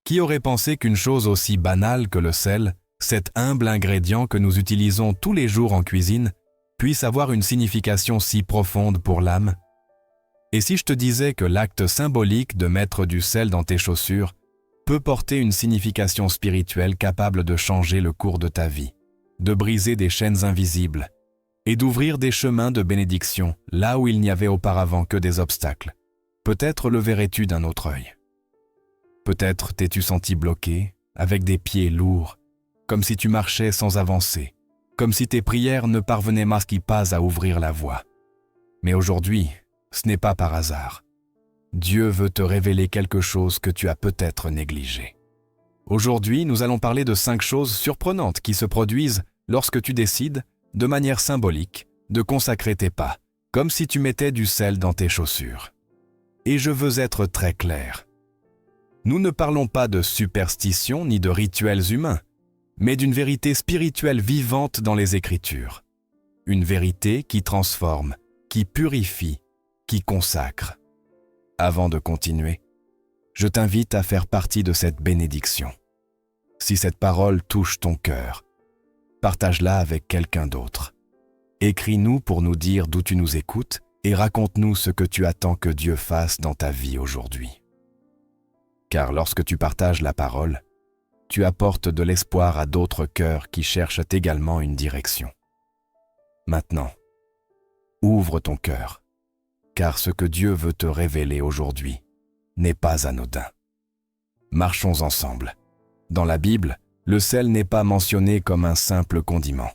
Qui aurait pensé qu'une chose aussi banale que le sel, cet humble ingrédient que nous utilisons tous les jours en cuisine, puisse avoir une signification si profonde pour l'âme? Et si je te disais que l'acte symbolique de mettre du sel dans tes chaussures peut porter une signification spirituelle capable de changer le cours de ta vie, de briser des chaînes invisibles et d'ouvrir des chemins de bénédiction là où il n'y avait auparavant que des obstacles? Peut-être le verrais-tu d'un autre œil. Peut-être t'es-tu senti bloqué, avec des pieds lourds, comme si tu marchais sans avancer, comme si tes prières ne parvenaient masquer pas à ouvrir la voie. Mais aujourd'hui, ce n'est pas par hasard. Dieu veut te révéler quelque chose que tu as peut-être négligé. Aujourd'hui, nous allons parler de 5 choses surprenantes qui se produisent lorsque tu décides, de manière symbolique, de consacrer tes pas, comme si tu mettais du sel dans tes chaussures. Et je veux être très clair. Nous ne parlons pas de superstition ni de rituels humains, mais d'une vérité spirituelle vivante dans les Écritures. Une vérité qui transforme, qui purifie, qui consacre. Avant de continuer, je t'invite à faire partie de cette bénédiction. Si cette parole touche ton cœur, partage-la avec quelqu'un d'autre. Écris-nous pour nous dire d'où tu nous écoutes et raconte-nous ce que tu attends que Dieu fasse dans ta vie aujourd'hui. Car lorsque tu partages la parole, tu apportes de l'espoir à d'autres cœurs qui cherchent également une direction. Maintenant, ouvre ton cœur, car ce que Dieu veut te révéler aujourd'hui n'est pas anodin. Marchons ensemble. Dans la Bible, le sel n'est pas mentionné comme un simple condiment.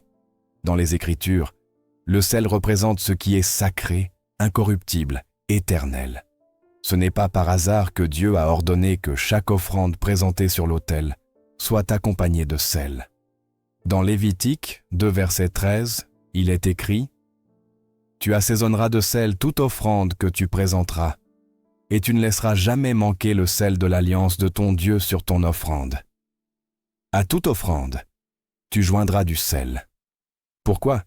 Dans les Écritures, le sel représente ce qui est sacré, incorruptible, éternel. Ce n'est pas par hasard que Dieu a ordonné que chaque offrande présentée sur l'autel soit accompagnée de sel. Dans Lévitique 2, verset 13, il est écrit « Tu assaisonneras de sel toute offrande que tu présenteras, et tu ne laisseras jamais manquer le sel de l'alliance de ton Dieu sur ton offrande. À toute offrande, tu joindras du sel. » Pourquoi?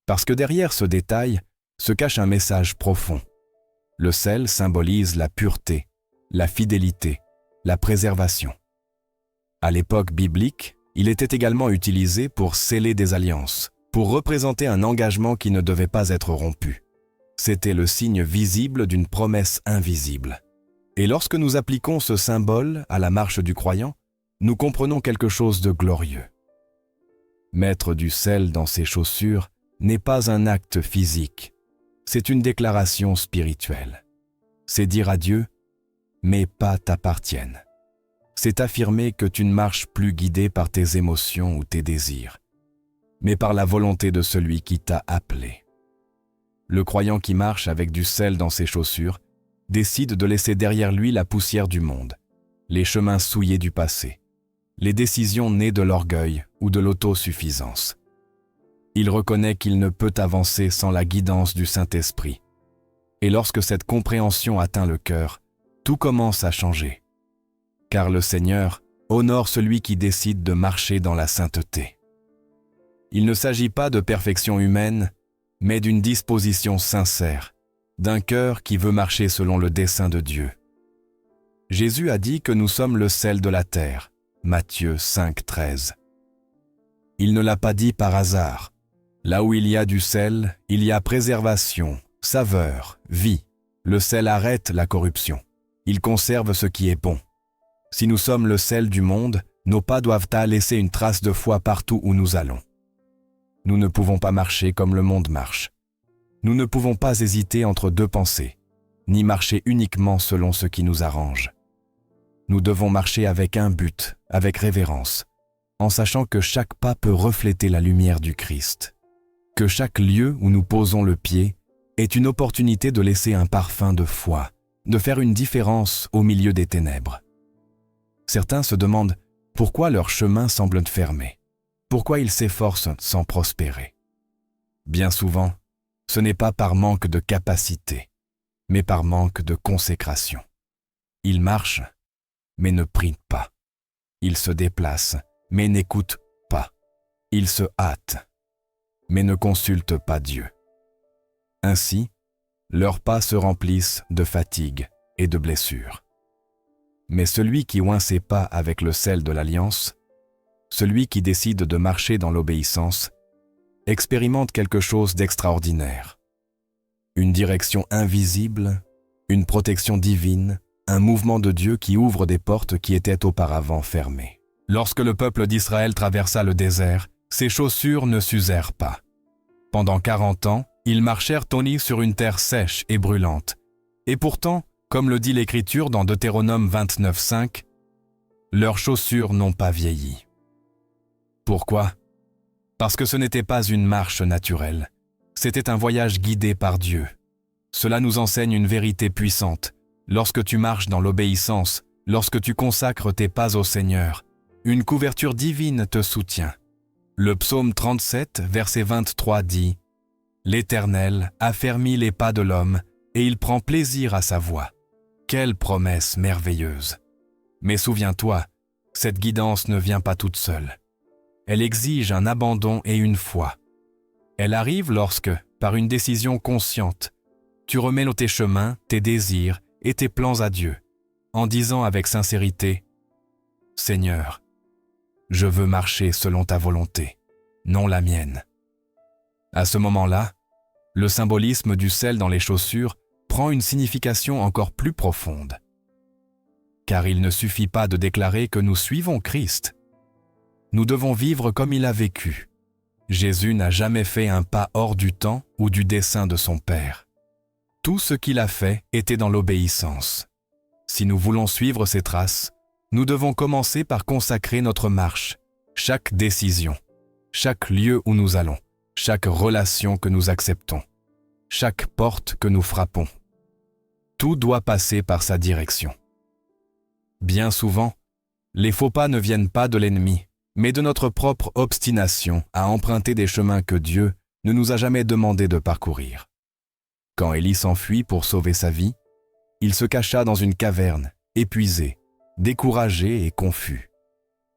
Parce que derrière ce détail se cache un message profond. Le sel symbolise la pureté, la fidélité, la préservation. À l'époque biblique, il était également utilisé pour sceller des alliances, pour représenter un engagement qui ne devait pas être rompu. C'était le signe visible d'une promesse invisible. Et lorsque nous appliquons ce symbole à la marche du croyant, nous comprenons quelque chose de glorieux. Mettre du sel dans ses chaussures n'est pas un acte physique, c'est une déclaration spirituelle. C'est dire à Dieu « mes pas t'appartiennent ». C'est affirmer que tu ne marches plus guidé par tes émotions ou tes désirs, mais par la volonté de celui qui t'a appelé. Le croyant qui marche avec du sel dans ses chaussures décide de laisser derrière lui la poussière du monde, les chemins souillés du passé, les décisions nées de l'orgueil ou de l'autosuffisance. Il reconnaît qu'il ne peut avancer sans la guidance du Saint-Esprit. Et lorsque cette compréhension atteint le cœur, tout commence à changer. Car le Seigneur honore celui qui décide de marcher dans la sainteté. Il ne s'agit pas de perfection humaine, mais d'une disposition sincère, d'un cœur qui veut marcher selon le dessein de Dieu. Jésus a dit que nous sommes le sel de la terre, Matthieu 5, 13. Il ne l'a pas dit par hasard. Là où il y a du sel, il y a préservation, saveur, vie. Le sel arrête la corruption. Il conserve ce qui est bon. Si nous sommes le sel du monde, nos pas doivent laisser une trace de foi partout où nous allons. Nous ne pouvons pas marcher comme le monde marche. Nous ne pouvons pas hésiter entre deux pensées, ni marcher uniquement selon ce qui nous arrange. Nous devons marcher avec un but, avec révérence, en sachant que chaque pas peut refléter la lumière du Christ. Que chaque lieu où nous posons le pied est une opportunité de laisser un parfum de foi, de faire une différence au milieu des ténèbres. Certains se demandent pourquoi leur chemin semble fermé, pourquoi ils s'efforcent sans prospérer. Bien souvent, ce n'est pas par manque de capacité, mais par manque de consécration. Ils marchent, mais ne prient pas. Ils se déplacent, mais n'écoutent pas. Ils se hâtent, mais ne consultent pas Dieu. Ainsi, leurs pas se remplissent de fatigue et de blessures. Mais celui qui oint ses pas avec le sel de l'alliance, celui qui décide de marcher dans l'obéissance, expérimente quelque chose d'extraordinaire. Une direction invisible, une protection divine, un mouvement de Dieu qui ouvre des portes qui étaient auparavant fermées. Lorsque le peuple d'Israël traversa le désert, ses chaussures ne s'usèrent pas. Pendant 40 ans, ils marchèrent tonis sur une terre sèche et brûlante. Et pourtant, comme le dit l'Écriture dans Deutéronome 29:5, leurs chaussures n'ont pas vieilli. Pourquoi? Parce que ce n'était pas une marche naturelle. C'était un voyage guidé par Dieu. Cela nous enseigne une vérité puissante. Lorsque tu marches dans l'obéissance, lorsque tu consacres tes pas au Seigneur, une couverture divine te soutient. Le psaume 37, verset 23 dit « L'Éternel affermit les pas de l'homme et il prend plaisir à sa voie. » Quelle promesse merveilleuse! Mais souviens-toi, cette guidance ne vient pas toute seule. Elle exige un abandon et une foi. Elle arrive lorsque, par une décision consciente, tu remets tes chemins, tes désirs et tes plans à Dieu, en disant avec sincérité « Seigneur, je veux marcher selon ta volonté, non la mienne. » À ce moment-là, le symbolisme du sel dans les chaussures prend une signification encore plus profonde. Car il ne suffit pas de déclarer que nous suivons Christ. Nous devons vivre comme il a vécu. Jésus n'a jamais fait un pas hors du temps ou du dessein de son Père. Tout ce qu'il a fait était dans l'obéissance. Si nous voulons suivre ses traces, nous devons commencer par consacrer notre marche, chaque décision, chaque lieu où nous allons, chaque relation que nous acceptons, chaque porte que nous frappons. Tout doit passer par sa direction. Bien souvent, les faux pas ne viennent pas de l'ennemi, mais de notre propre obstination à emprunter des chemins que Dieu ne nous a jamais demandé de parcourir. Quand Élie s'enfuit pour sauver sa vie, il se cacha dans une caverne, épuisé, découragé et confus.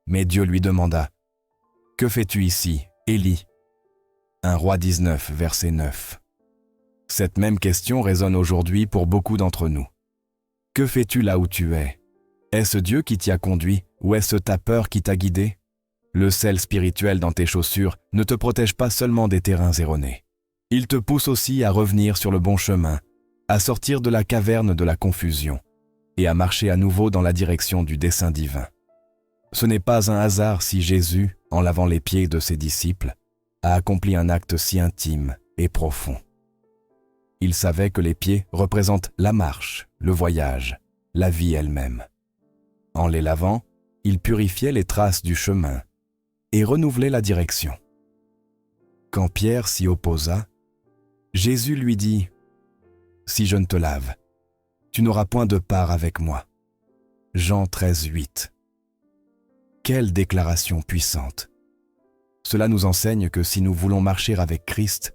Mais Dieu lui demanda « Que fais-tu ici, Élie » 1 Roi 19, verset 9. Cette même question résonne aujourd'hui pour beaucoup d'entre nous. Que fais-tu là où tu es? Est-ce Dieu qui t'y a conduit ou est-ce ta peur qui t'a guidé? Le sel spirituel dans tes chaussures ne te protège pas seulement des terrains erronés. Il te pousse aussi à revenir sur le bon chemin, à sortir de la caverne de la confusion et à marcher à nouveau dans la direction du dessein divin. Ce n'est pas un hasard si Jésus, en lavant les pieds de ses disciples, a accompli un acte si intime et profond. Il savait que les pieds représentent la marche, le voyage, la vie elle-même. En les lavant, il purifiait les traces du chemin et renouvelait la direction. Quand Pierre s'y opposa, Jésus lui dit « Si je ne te lave, tu n'auras point de part avec moi. » Jean 13, 8. Quelle déclaration puissante! Cela nous enseigne que si nous voulons marcher avec Christ,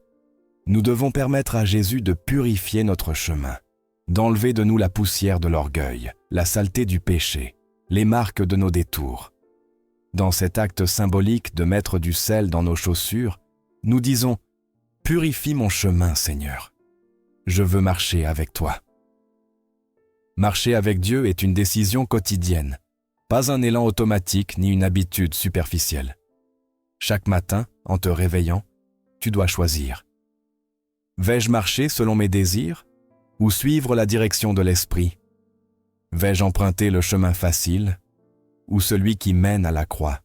nous devons permettre à Jésus de purifier notre chemin, d'enlever de nous la poussière de l'orgueil, la saleté du péché, les marques de nos détours. Dans cet acte symbolique de mettre du sel dans nos chaussures, nous disons « Purifie mon chemin, Seigneur. Je veux marcher avec toi. » Marcher avec Dieu est une décision quotidienne, pas un élan automatique ni une habitude superficielle. Chaque matin, en te réveillant, tu dois choisir. Vais-je marcher selon mes désirs ou suivre la direction de l'esprit? Vais-je emprunter le chemin facile ou celui qui mène à la croix?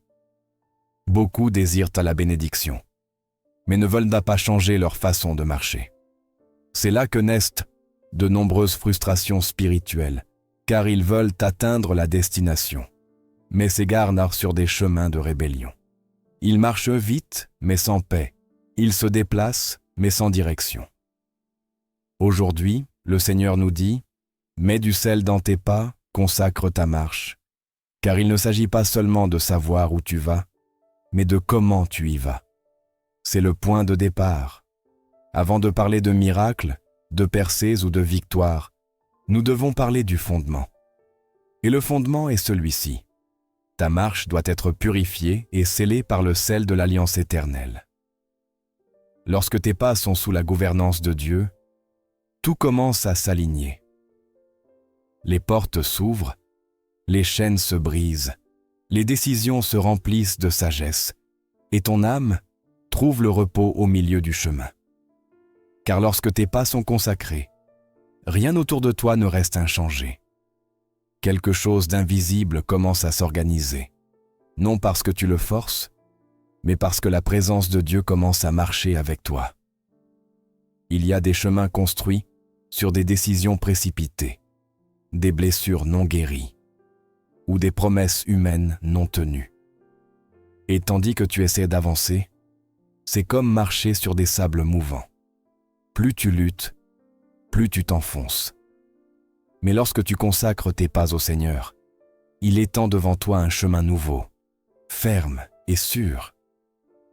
Beaucoup désirent à la bénédiction, mais ne veulent pas changer leur façon de marcher. C'est là que naissent de nombreuses frustrations spirituelles, car ils veulent atteindre la destination, mais s'égarent sur des chemins de rébellion. Ils marchent vite, mais sans paix. Ils se déplacent, mais sans direction. Aujourd'hui, le Seigneur nous dit « Mets du sel dans tes pas, consacre ta marche. » Car il ne s'agit pas seulement de savoir où tu vas, mais de comment tu y vas. C'est le point de départ. Avant de parler de miracles, de percées ou de victoires, nous devons parler du fondement. Et le fondement est celui-ci. Ta marche doit être purifiée et scellée par le sel de l'alliance éternelle. Lorsque tes pas sont sous la gouvernance de Dieu, tout commence à s'aligner. Les portes s'ouvrent, les chaînes se brisent, les décisions se remplissent de sagesse, et ton âme trouve le repos au milieu du chemin. Car lorsque tes pas sont consacrés, rien autour de toi ne reste inchangé. Quelque chose d'invisible commence à s'organiser, non parce que tu le forces, mais parce que la présence de Dieu commence à marcher avec toi. Il y a des chemins construits sur des décisions précipitées, des blessures non guéries, ou des promesses humaines non tenues. Et tandis que tu essaies d'avancer, c'est comme marcher sur des sables mouvants. Plus tu luttes, plus tu t'enfonces. Mais lorsque tu consacres tes pas au Seigneur, il étend devant toi un chemin nouveau, ferme et sûr.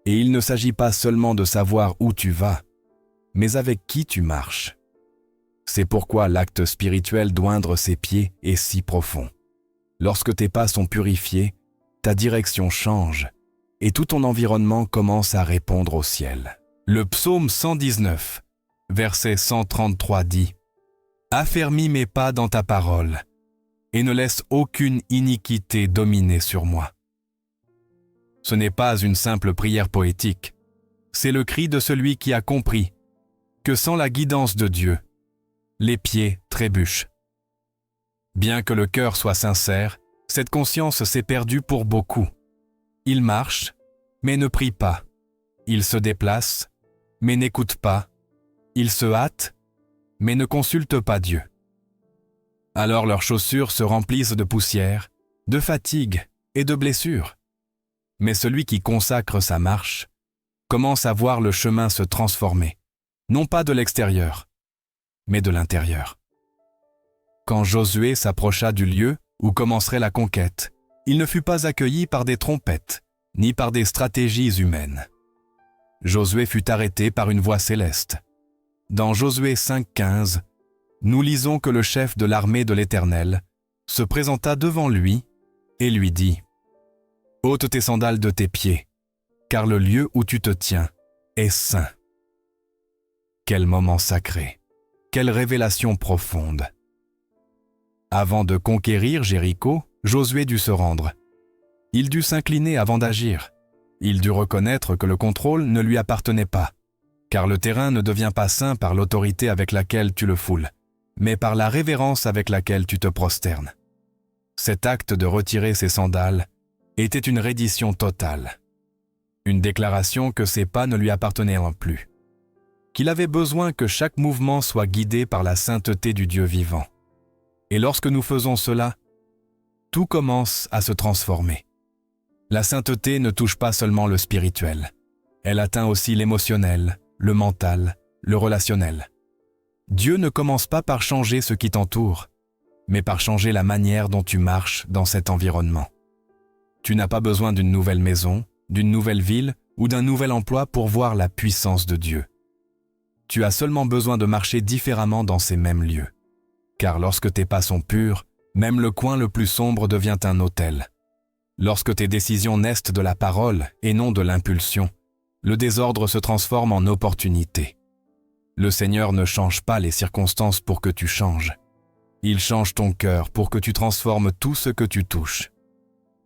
Et il ne s'agit pas seulement de savoir où tu vas, mais avec qui tu marches. C'est pourquoi l'acte spirituel d'oindre ses pieds est si profond. Lorsque tes pas sont purifiés, ta direction change et tout ton environnement commence à répondre au ciel. Le psaume 119, verset 133 dit « Affermis mes pas dans ta parole et ne laisse aucune iniquité dominer sur moi. » Ce n'est pas une simple prière poétique, c'est le cri de celui qui a compris que sans la guidance de Dieu, les pieds trébuchent. Bien que le cœur soit sincère, cette conscience s'est perdue pour beaucoup. Ils marchent, mais ne prient pas. Ils se déplacent, mais n'écoutent pas. Ils se hâtent, mais ne consultent pas Dieu. Alors leurs chaussures se remplissent de poussière, de fatigue et de blessures. Mais celui qui consacre sa marche commence à voir le chemin se transformer, non pas de l'extérieur, mais de l'intérieur. Quand Josué s'approcha du lieu où commencerait la conquête, il ne fut pas accueilli par des trompettes, ni par des stratégies humaines. Josué fut arrêté par une voix céleste. Dans Josué 5,15, nous lisons que le chef de l'armée de l'Éternel se présenta devant lui et lui dit « Ôte tes sandales de tes pieds, car le lieu où tu te tiens est saint. » Quel moment sacré, quelle révélation profonde. Avant de conquérir Jéricho, Josué dut se rendre. Il dut s'incliner avant d'agir. Il dut reconnaître que le contrôle ne lui appartenait pas, car le terrain ne devient pas saint par l'autorité avec laquelle tu le foules, mais par la révérence avec laquelle tu te prosternes. Cet acte de retirer ses sandales était une reddition totale, une déclaration que ses pas ne lui appartenaient plus, qu'il avait besoin que chaque mouvement soit guidé par la sainteté du Dieu vivant. Et lorsque nous faisons cela, tout commence à se transformer. La sainteté ne touche pas seulement le spirituel, elle atteint aussi l'émotionnel, le mental, le relationnel. Dieu ne commence pas par changer ce qui t'entoure, mais par changer la manière dont tu marches dans cet environnement. Tu n'as pas besoin d'une nouvelle maison, d'une nouvelle ville ou d'un nouvel emploi pour voir la puissance de Dieu. Tu as seulement besoin de marcher différemment dans ces mêmes lieux. Car lorsque tes pas sont purs, même le coin le plus sombre devient un autel. Lorsque tes décisions naissent de la parole et non de l'impulsion, le désordre se transforme en opportunité. Le Seigneur ne change pas les circonstances pour que tu changes. Il change ton cœur pour que tu transformes tout ce que tu touches.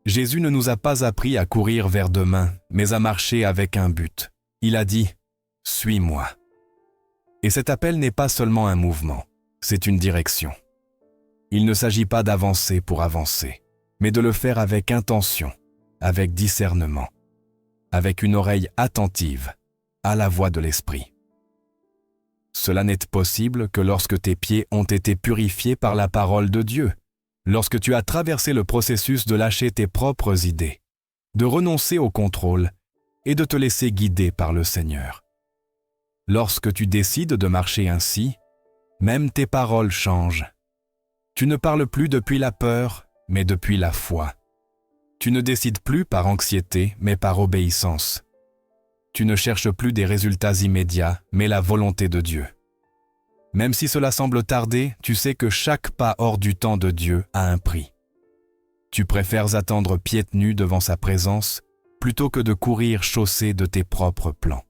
Jésus ne nous a pas appris à courir vers demain, mais à marcher avec un but. Il a dit « Suis-moi ». Et cet appel n'est pas seulement un mouvement, c'est une direction. Il ne s'agit pas d'avancer pour avancer, mais de le faire avec intention, avec discernement, avec une oreille attentive à la voix de l'Esprit. Cela n'est possible que lorsque tes pieds ont été purifiés par la parole de Dieu, lorsque tu as traversé le processus de lâcher tes propres idées, de renoncer au contrôle et de te laisser guider par le Seigneur. Lorsque tu décides de marcher ainsi, même tes paroles changent. Tu ne parles plus depuis la peur, mais depuis la foi. Tu ne décides plus par anxiété, mais par obéissance. Tu ne cherches plus des résultats immédiats, mais la volonté de Dieu. Même si cela semble tarder, tu sais que chaque pas hors du temps de Dieu a un prix. Tu préfères attendre pieds nus devant sa présence plutôt que de courir chaussé de tes propres plans.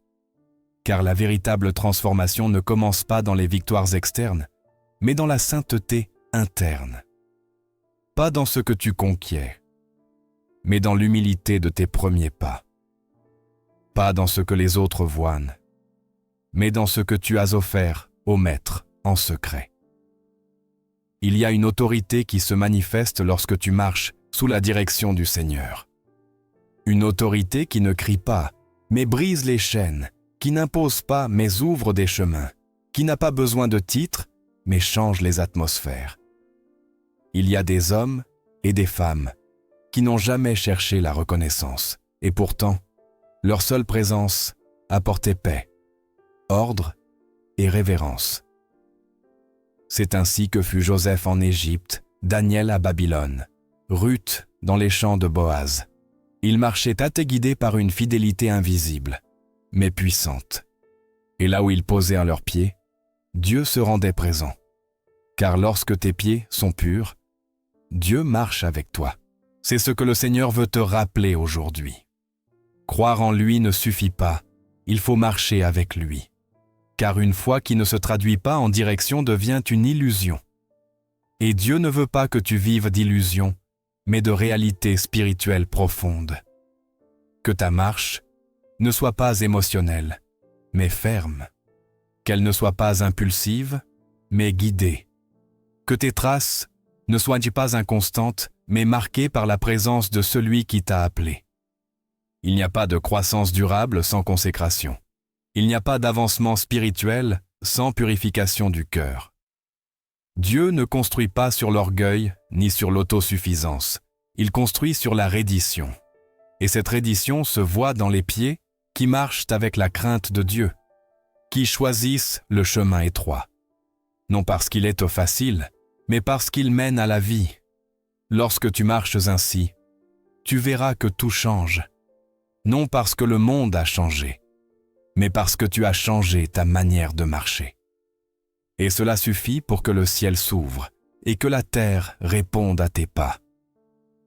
Car la véritable transformation ne commence pas dans les victoires externes, mais dans la sainteté interne. pas dans ce que tu conquiers, mais dans l'humilité de tes premiers pas. Pas dans ce que les autres voient, mais dans ce que tu as offert au Maître en secret. Il y a une autorité qui se manifeste lorsque tu marches sous la direction du Seigneur. Une autorité qui ne crie pas, mais brise les chaînes, qui n'impose pas, mais ouvre des chemins, qui n'a pas besoin de titres, mais change les atmosphères. Il y a des hommes et des femmes qui n'ont jamais cherché la reconnaissance, et pourtant, leur seule présence apportait paix, ordre et révérence. C'est ainsi que fut Joseph en Égypte, Daniel à Babylone, Ruth dans les champs de Boaz. Ils marchaient guidés par une fidélité invisible, mais puissante. Et là où ils posaient à leurs pieds, Dieu se rendait présent. Car lorsque tes pieds sont purs, Dieu marche avec toi. C'est ce que le Seigneur veut te rappeler aujourd'hui. Croire en lui ne suffit pas, il faut marcher avec lui. Car une foi qui ne se traduit pas en direction devient une illusion. Et Dieu ne veut pas que tu vives d'illusions, mais de réalités spirituelles profondes. Que ta marche ne soit pas émotionnelle, mais ferme. Qu'elle ne soit pas impulsive, mais guidée. Que tes traces ne soient pas inconstantes, mais marquées par la présence de celui qui t'a appelé. Il n'y a pas de croissance durable sans consécration. Il n'y a pas d'avancement spirituel sans purification du cœur. Dieu ne construit pas sur l'orgueil ni sur l'autosuffisance. Il construit sur la reddition. Et cette reddition se voit dans les pieds qui marchent avec la crainte de Dieu, qui choisissent le chemin étroit. Non parce qu'il est facile, mais parce qu'il mène à la vie. Lorsque tu marches ainsi, tu verras que tout change. Non parce que le monde a changé, mais parce que tu as changé ta manière de marcher. Et cela suffit pour que le ciel s'ouvre et que la terre réponde à tes pas.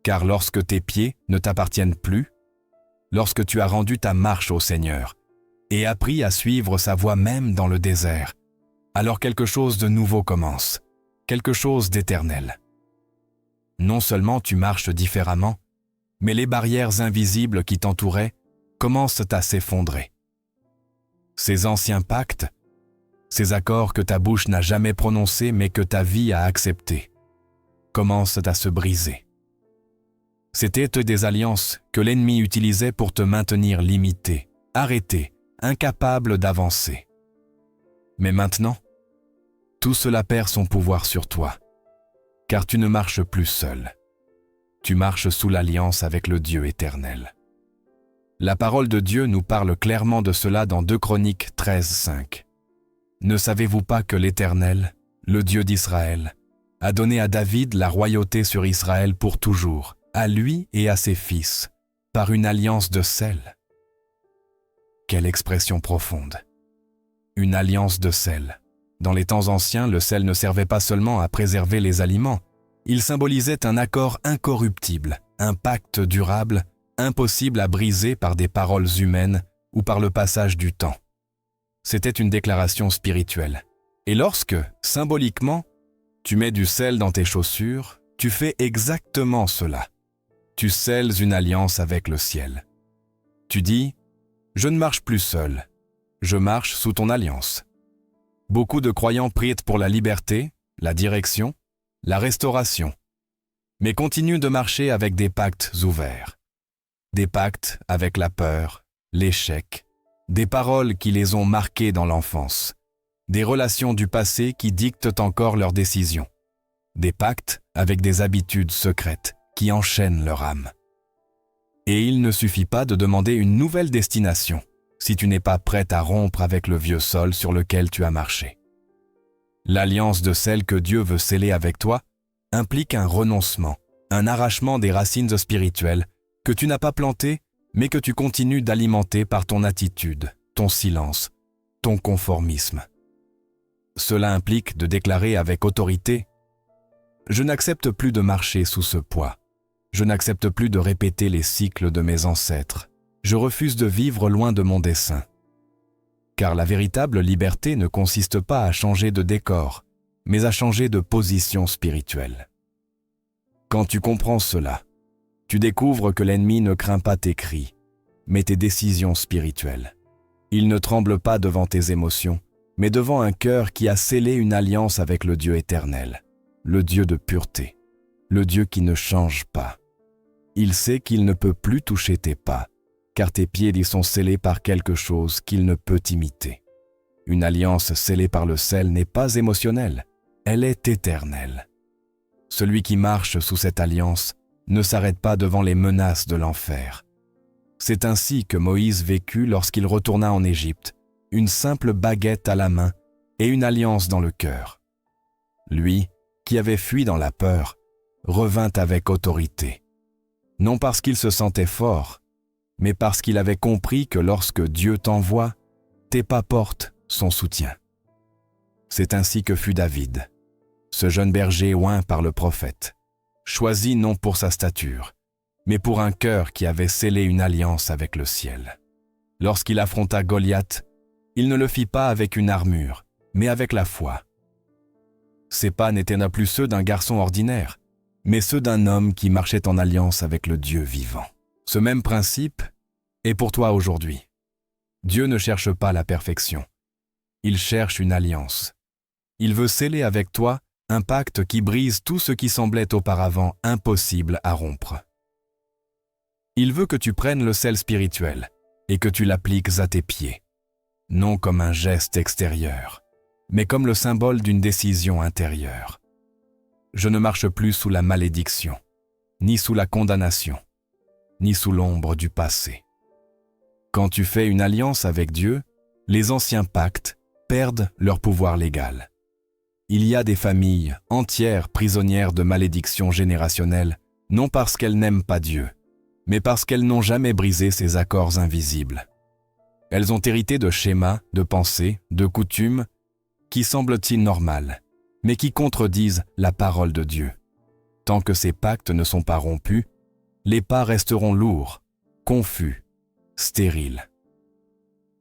Car lorsque tes pieds ne t'appartiennent plus, lorsque tu as rendu ta marche au Seigneur et appris à suivre sa voie même dans le désert, alors quelque chose de nouveau commence, quelque chose d'éternel. Non seulement tu marches différemment, mais les barrières invisibles qui t'entouraient commencent à s'effondrer. Ces anciens pactes, ces accords que ta bouche n'a jamais prononcés mais que ta vie a acceptés, commencent à se briser. C'étaient des alliances que l'ennemi utilisait pour te maintenir limité, arrêté, incapable d'avancer. Mais maintenant, tout cela perd son pouvoir sur toi, car tu ne marches plus seul. Tu marches sous l'alliance avec le Dieu éternel. La parole de Dieu nous parle clairement de cela dans 2 Chroniques 13:5. Ne savez-vous pas que l'Éternel, le Dieu d'Israël, a donné à David la royauté sur Israël pour toujours, à lui et à ses fils, par une alliance de sel? Quelle expression profonde! Une alliance de sel. Dans les temps anciens, le sel ne servait pas seulement à préserver les aliments, il symbolisait un accord incorruptible, un pacte durable, impossible à briser par des paroles humaines ou par le passage du temps. C'était une déclaration spirituelle. Et lorsque, symboliquement, tu mets du sel dans tes chaussures, tu fais exactement cela. Tu scelles une alliance avec le ciel. Tu dis, « Je ne marche plus seul, je marche sous ton alliance. » Beaucoup de croyants prient pour la liberté, la direction, la restauration, mais continuent de marcher avec des pactes ouverts. Des pactes avec la peur, l'échec, des paroles qui les ont marqués dans l'enfance, des relations du passé qui dictent encore leurs décisions, des pactes avec des habitudes secrètes qui enchaînent leur âme. Et il ne suffit pas de demander une nouvelle destination si tu n'es pas prête à rompre avec le vieux sol sur lequel tu as marché. L'alliance de celle que Dieu veut sceller avec toi implique un renoncement, un arrachement des racines spirituelles que tu n'as pas plantées, mais que tu continues d'alimenter par ton attitude, ton silence, ton conformisme. Cela implique de déclarer avec autorité « Je n'accepte plus de marcher sous ce poids. Je n'accepte plus de répéter les cycles de mes ancêtres. Je refuse de vivre loin de mon dessein. » Car la véritable liberté ne consiste pas à changer de décor, mais à changer de position spirituelle. Quand tu comprends cela, tu découvres que l'ennemi ne craint pas tes cris, mais tes décisions spirituelles. Il ne tremble pas devant tes émotions, mais devant un cœur qui a scellé une alliance avec le Dieu éternel, le Dieu de pureté, le Dieu qui ne change pas. Il sait qu'il ne peut plus toucher tes pas, car tes pieds y sont scellés par quelque chose qu'il ne peut imiter. Une alliance scellée par le sel n'est pas émotionnelle, elle est éternelle. Celui qui marche sous cette alliance ne s'arrête pas devant les menaces de l'enfer. C'est ainsi que Moïse vécut lorsqu'il retourna en Égypte, une simple baguette à la main et une alliance dans le cœur. Lui, qui avait fui dans la peur, revint avec autorité. Non parce qu'il se sentait fort, mais parce qu'il avait compris que lorsque Dieu t'envoie, tes pas portent son soutien. C'est ainsi que fut David, ce jeune berger oint par le prophète, choisi non pour sa stature, mais pour un cœur qui avait scellé une alliance avec le ciel. Lorsqu'il affronta Goliath, il ne le fit pas avec une armure, mais avec la foi. Ses pas n'étaient pas plus ceux d'un garçon ordinaire, mais ceux d'un homme qui marchait en alliance avec le Dieu vivant. Ce même principe est pour toi aujourd'hui. Dieu ne cherche pas la perfection. Il cherche une alliance. Il veut sceller avec toi un pacte qui brise tout ce qui semblait auparavant impossible à rompre. Il veut que tu prennes le sel spirituel et que tu l'appliques à tes pieds, non comme un geste extérieur, mais comme le symbole d'une décision intérieure. Je ne marche plus sous la malédiction, ni sous la condamnation, ni sous l'ombre du passé. Quand tu fais une alliance avec Dieu, les anciens pactes perdent leur pouvoir légal. Il y a des familles entières prisonnières de malédictions générationnelles, non parce qu'elles n'aiment pas Dieu, mais parce qu'elles n'ont jamais brisé ces accords invisibles. Elles ont hérité de schémas, de pensées, de coutumes qui semblent-ils normales, mais qui contredisent la parole de Dieu. Tant que ces pactes ne sont pas rompus, les pas resteront lourds, confus, stériles.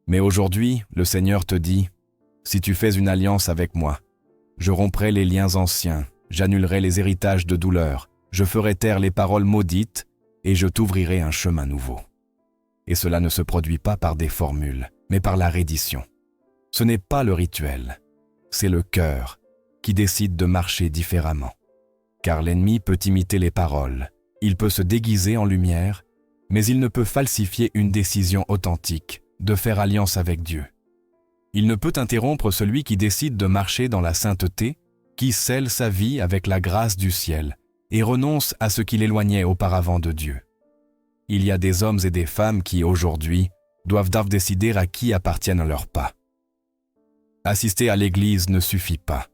Mais aujourd'hui, le Seigneur te dit, « Si tu fais une alliance avec moi, je romprai les liens anciens, j'annulerai les héritages de douleur, je ferai taire les paroles maudites et je t'ouvrirai un chemin nouveau. » Et cela ne se produit pas par des formules, mais par la reddition. Ce n'est pas le rituel, c'est le cœur qui décide de marcher différemment. Car l'ennemi peut imiter les paroles, il peut se déguiser en lumière, mais il ne peut falsifier une décision authentique de faire alliance avec Dieu. Il ne peut interrompre celui qui décide de marcher dans la sainteté, qui scelle sa vie avec la grâce du ciel et renonce à ce qui l'éloignait auparavant de Dieu. Il y a des hommes et des femmes qui, aujourd'hui, doivent décider à qui appartiennent leurs pas. Assister à l'église ne suffit pas.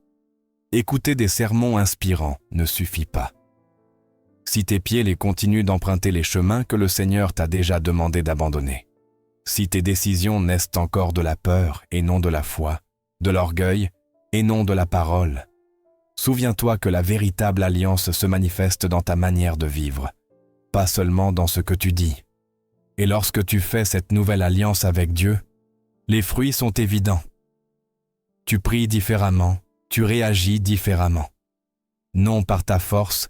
Écouter des sermons inspirants ne suffit pas. Si tes pieds les continuent d'emprunter les chemins que le Seigneur t'a déjà demandé d'abandonner, si tes décisions naissent encore de la peur et non de la foi, de l'orgueil et non de la parole, souviens-toi que la véritable alliance se manifeste dans ta manière de vivre, pas seulement dans ce que tu dis. Et lorsque tu fais cette nouvelle alliance avec Dieu, les fruits sont évidents. Tu pries différemment, tu réagis différemment. Non par ta force,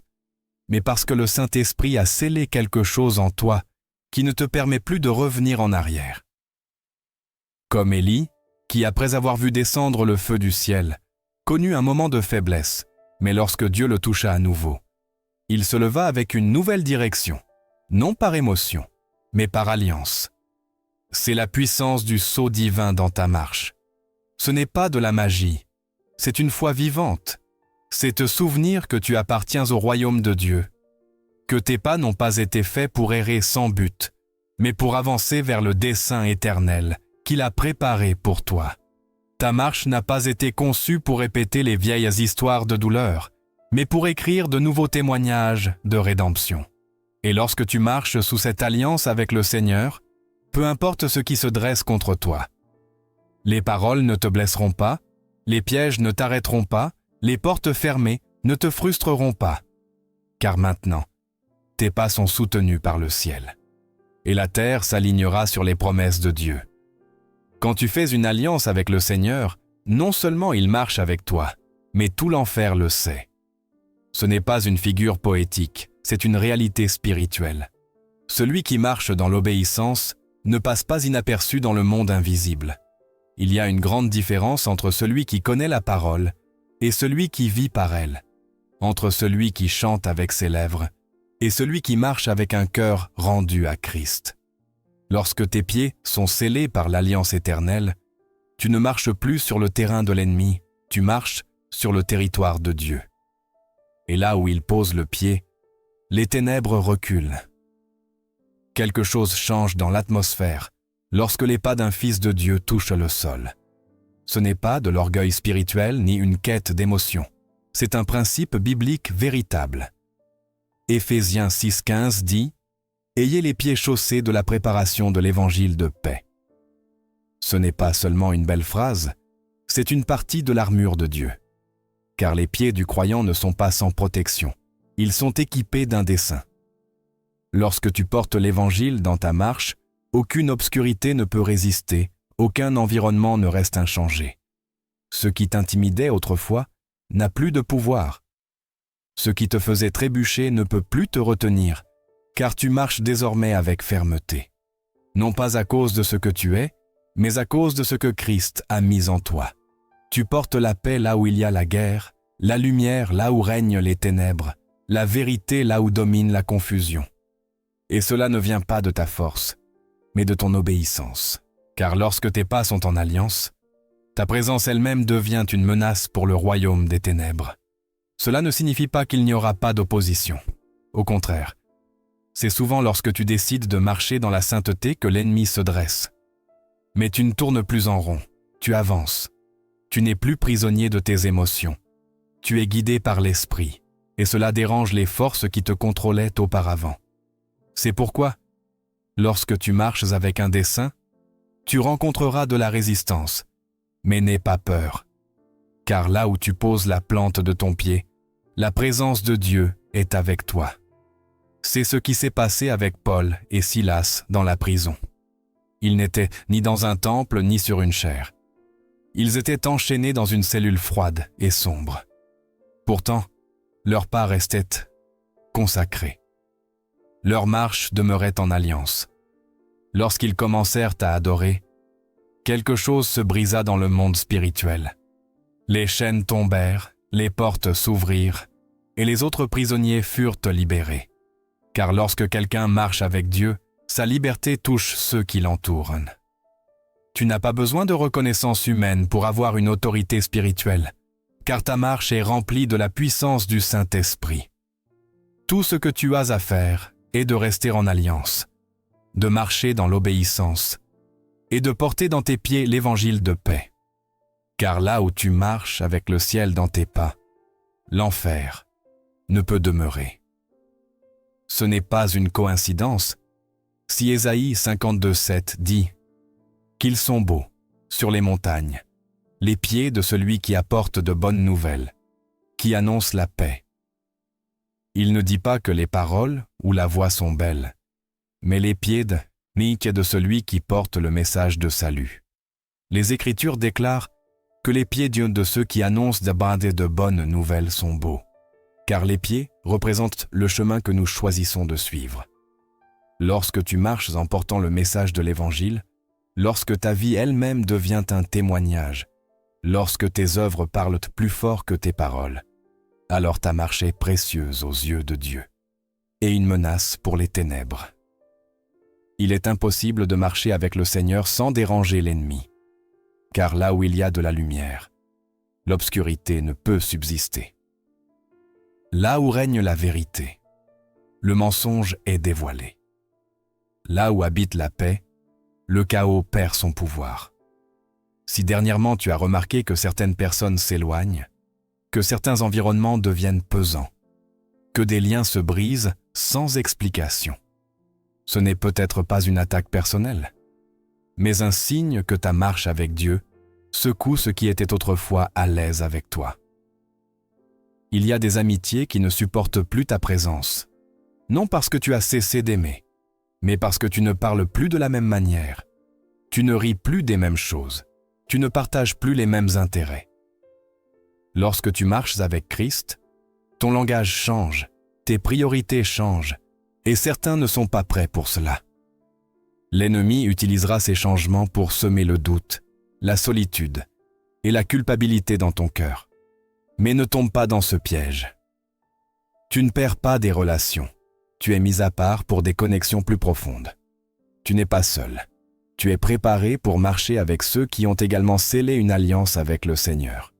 mais parce que le Saint-Esprit a scellé quelque chose en toi qui ne te permet plus de revenir en arrière. Comme Élie, qui après avoir vu descendre le feu du ciel, connut un moment de faiblesse, mais lorsque Dieu le toucha à nouveau, il se leva avec une nouvelle direction, non par émotion, mais par alliance. C'est la puissance du sceau divin dans ta marche. Ce n'est pas de la magie, c'est une foi vivante. C'est te souvenir que tu appartiens au royaume de Dieu, que tes pas n'ont pas été faits pour errer sans but, mais pour avancer vers le dessein éternel qu'il a préparé pour toi. Ta marche n'a pas été conçue pour répéter les vieilles histoires de douleur, mais pour écrire de nouveaux témoignages de rédemption. Et lorsque tu marches sous cette alliance avec le Seigneur, peu importe ce qui se dresse contre toi. Les paroles ne te blesseront pas, les pièges ne t'arrêteront pas, les portes fermées ne te frustreront pas. Car maintenant, tes pas sont soutenus par le ciel. Et la terre s'alignera sur les promesses de Dieu. Quand tu fais une alliance avec le Seigneur, non seulement il marche avec toi, mais tout l'enfer le sait. Ce n'est pas une figure poétique, c'est une réalité spirituelle. Celui qui marche dans l'obéissance ne passe pas inaperçu dans le monde invisible. Il y a une grande différence entre celui qui connaît la parole et celui qui vit par elle, entre celui qui chante avec ses lèvres et celui qui marche avec un cœur rendu à Christ. Lorsque tes pieds sont scellés par l'alliance éternelle, tu ne marches plus sur le terrain de l'ennemi, tu marches sur le territoire de Dieu. Et là où il pose le pied, les ténèbres reculent. Quelque chose change dans l'atmosphère lorsque les pas d'un fils de Dieu touchent le sol. Ce n'est pas de l'orgueil spirituel ni une quête d'émotion. C'est un principe biblique véritable. Éphésiens 6,15 dit « Ayez les pieds chaussés de la préparation de l'évangile de paix ». Ce n'est pas seulement une belle phrase, c'est une partie de l'armure de Dieu. Car les pieds du croyant ne sont pas sans protection. Ils sont équipés d'un dessein. Lorsque tu portes l'évangile dans ta marche, aucune obscurité ne peut résister, aucun environnement ne reste inchangé. Ce qui t'intimidait autrefois n'a plus de pouvoir. Ce qui te faisait trébucher ne peut plus te retenir, car tu marches désormais avec fermeté. Non pas à cause de ce que tu es, mais à cause de ce que Christ a mis en toi. Tu portes la paix là où il y a la guerre, la lumière là où règnent les ténèbres, la vérité là où domine la confusion. Et cela ne vient pas de ta force, mais de ton obéissance. Car lorsque tes pas sont en alliance, ta présence elle-même devient une menace pour le royaume des ténèbres. Cela ne signifie pas qu'il n'y aura pas d'opposition. Au contraire, c'est souvent lorsque tu décides de marcher dans la sainteté que l'ennemi se dresse. Mais tu ne tournes plus en rond, tu avances. Tu n'es plus prisonnier de tes émotions. Tu es guidé par l'esprit, et cela dérange les forces qui te contrôlaient auparavant. C'est pourquoi, lorsque tu marches avec un dessein, tu rencontreras de la résistance, mais n'aie pas peur. Car là où tu poses la plante de ton pied, la présence de Dieu est avec toi. C'est ce qui s'est passé avec Paul et Silas dans la prison. Ils n'étaient ni dans un temple ni sur une chaire. Ils étaient enchaînés dans une cellule froide et sombre. Pourtant, leur pas restait consacré. Leur marche demeurait en alliance. Lorsqu'ils commencèrent à adorer, quelque chose se brisa dans le monde spirituel. Les chaînes tombèrent, les portes s'ouvrirent, et les autres prisonniers furent libérés. Car lorsque quelqu'un marche avec Dieu, sa liberté touche ceux qui l'entourent. Tu n'as pas besoin de reconnaissance humaine pour avoir une autorité spirituelle, car ta marche est remplie de la puissance du Saint-Esprit. Tout ce que tu as à faire est de rester en alliance, de marcher dans l'obéissance et de porter dans tes pieds l'évangile de paix. Car là où tu marches avec le ciel dans tes pas, l'enfer ne peut demeurer. Ce n'est pas une coïncidence si Ésaïe 52,7 dit « Qu'ils sont beaux, sur les montagnes, les pieds de celui qui apporte de bonnes nouvelles, qui annonce la paix. » Il ne dit pas que les paroles ou la voix sont belles, mais les pieds de celui qui porte le message de salut. Les Écritures déclarent que les pieds de ceux qui annoncent de bonnes nouvelles sont beaux, car les pieds représentent le chemin que nous choisissons de suivre. Lorsque tu marches en portant le message de l'Évangile, lorsque ta vie elle-même devient un témoignage, lorsque tes œuvres parlent plus fort que tes paroles, alors ta marche est précieuse aux yeux de Dieu et une menace pour les ténèbres. Il est impossible de marcher avec le Seigneur sans déranger l'ennemi, car là où il y a de la lumière, l'obscurité ne peut subsister. Là où règne la vérité, le mensonge est dévoilé. Là où habite la paix, le chaos perd son pouvoir. Si dernièrement tu as remarqué que certaines personnes s'éloignent, que certains environnements deviennent pesants, que des liens se brisent sans explication, ce n'est peut-être pas une attaque personnelle, mais un signe que ta marche avec Dieu secoue ce qui était autrefois à l'aise avec toi. Il y a des amitiés qui ne supportent plus ta présence, non parce que tu as cessé d'aimer, mais parce que tu ne parles plus de la même manière, tu ne ris plus des mêmes choses, tu ne partages plus les mêmes intérêts. Lorsque tu marches avec Christ, Ton langage change, tes priorités changent, et certains ne sont pas prêts pour cela. L'ennemi utilisera ces changements pour semer le doute, la solitude et la culpabilité dans ton cœur. Mais ne tombe pas dans ce piège. Tu ne perds pas des relations. Tu es mis à part pour des connexions plus profondes. Tu n'es pas seul. Tu es préparé pour marcher avec ceux qui ont également scellé une alliance avec le Seigneur.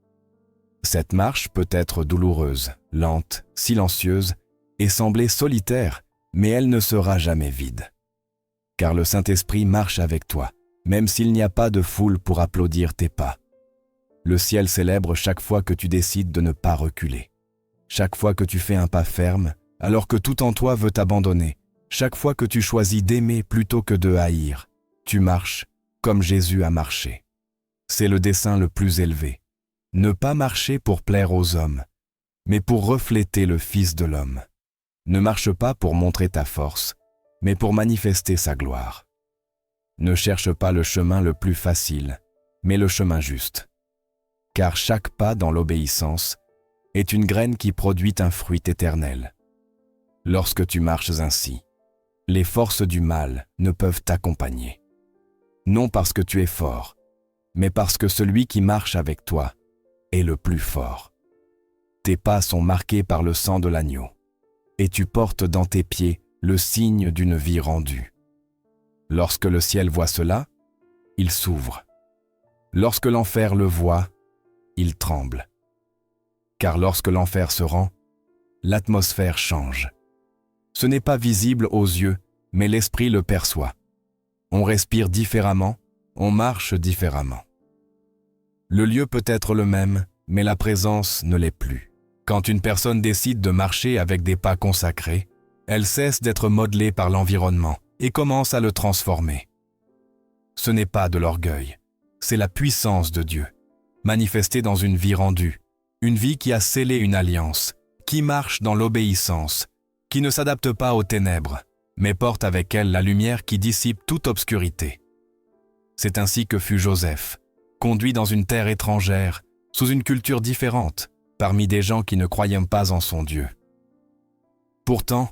Cette marche peut être douloureuse, lente, silencieuse et sembler solitaire, mais elle ne sera jamais vide. Car le Saint-Esprit marche avec toi, même s'il n'y a pas de foule pour applaudir tes pas. Le ciel célèbre chaque fois que tu décides de ne pas reculer. Chaque fois que tu fais un pas ferme, alors que tout en toi veut t'abandonner. Chaque fois que tu choisis d'aimer plutôt que de haïr, tu marches comme Jésus a marché. C'est le dessein le plus élevé. Ne pas marcher pour plaire aux hommes, mais pour refléter le Fils de l'homme. Ne marche pas pour montrer ta force, mais pour manifester sa gloire. Ne cherche pas le chemin le plus facile, mais le chemin juste. Car chaque pas dans l'obéissance est une graine qui produit un fruit éternel. Lorsque tu marches ainsi, les forces du mal ne peuvent t'accompagner. Non parce que tu es fort, mais parce que celui qui marche avec toi est le plus fort. Tes pas sont marqués par le sang de l'agneau, et tu portes dans tes pieds le signe d'une vie rendue. Lorsque le ciel voit cela, il s'ouvre. Lorsque l'enfer le voit, il tremble. Car lorsque l'enfer se rend, l'atmosphère change. Ce n'est pas visible aux yeux, mais l'esprit le perçoit. On respire différemment, on marche différemment. Le lieu peut être le même, mais la présence ne l'est plus. Quand une personne décide de marcher avec des pas consacrés, elle cesse d'être modelée par l'environnement et commence à le transformer. Ce n'est pas de l'orgueil, c'est la puissance de Dieu, manifestée dans une vie rendue, une vie qui a scellé une alliance, qui marche dans l'obéissance, qui ne s'adapte pas aux ténèbres, mais porte avec elle la lumière qui dissipe toute obscurité. C'est ainsi que fut Joseph, conduit dans une terre étrangère, sous une culture différente, parmi des gens qui ne croyaient pas en son Dieu. Pourtant,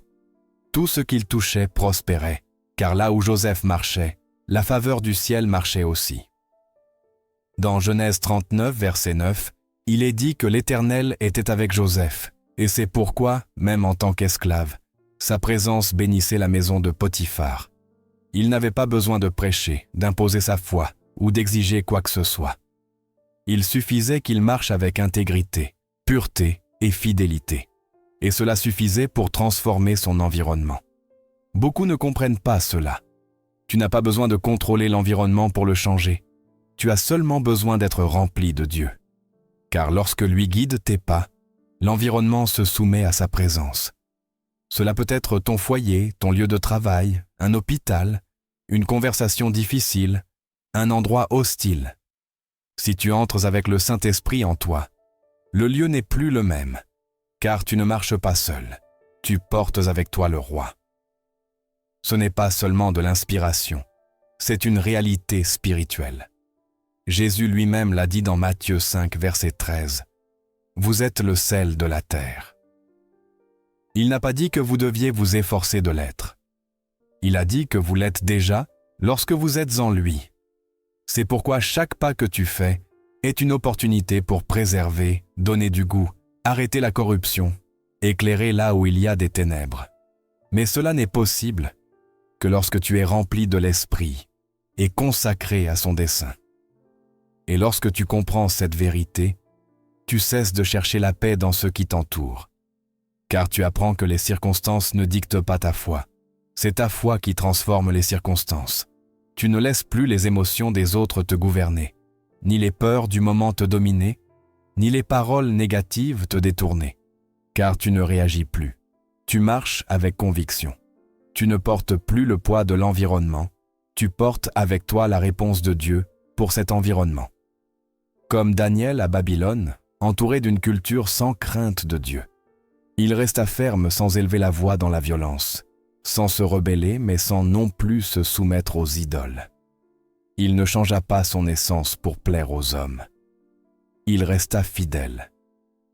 tout ce qu'il touchait prospérait, car là où Joseph marchait, la faveur du ciel marchait aussi. Dans Genèse 39, verset 9, il est dit que l'Éternel était avec Joseph, et c'est pourquoi, même en tant qu'esclave, sa présence bénissait la maison de Potiphar. Il n'avait pas besoin de prêcher, d'imposer sa foi ou d'exiger quoi que ce soit. Il suffisait qu'il marche avec intégrité, pureté et fidélité. Et cela suffisait pour transformer son environnement. Beaucoup ne comprennent pas cela. Tu n'as pas besoin de contrôler l'environnement pour le changer. Tu as seulement besoin d'être rempli de Dieu. Car lorsque lui guide tes pas, l'environnement se soumet à sa présence. Cela peut être ton foyer, ton lieu de travail, un hôpital, une conversation difficile, un endroit hostile. Si tu entres avec le Saint-Esprit en toi, le lieu n'est plus le même, car tu ne marches pas seul, tu portes avec toi le roi. Ce n'est pas seulement de l'inspiration, c'est une réalité spirituelle. Jésus lui-même l'a dit dans Matthieu 5, verset 13. « Vous êtes le sel de la terre. » Il n'a pas dit que vous deviez vous efforcer de l'être. Il a dit que vous l'êtes déjà lorsque vous êtes en lui. C'est pourquoi chaque pas que tu fais est une opportunité pour préserver, donner du goût, arrêter la corruption, éclairer là où il y a des ténèbres. Mais cela n'est possible que lorsque tu es rempli de l'Esprit et consacré à son dessein. Et lorsque tu comprends cette vérité, tu cesses de chercher la paix dans ceux qui t'entourent. Car tu apprends que les circonstances ne dictent pas ta foi. C'est ta foi qui transforme les circonstances. Tu ne laisses plus les émotions des autres te gouverner, ni les peurs du moment te dominer, ni les paroles négatives te détourner. Car tu ne réagis plus. Tu marches avec conviction. Tu ne portes plus le poids de l'environnement. Tu portes avec toi la réponse de Dieu pour cet environnement. Comme Daniel à Babylone, entouré d'une culture sans crainte de Dieu. Il resta ferme sans élever la voix dans la violence, sans se rebeller mais sans non plus se soumettre aux idoles. Il ne changea pas son essence pour plaire aux hommes. Il resta fidèle.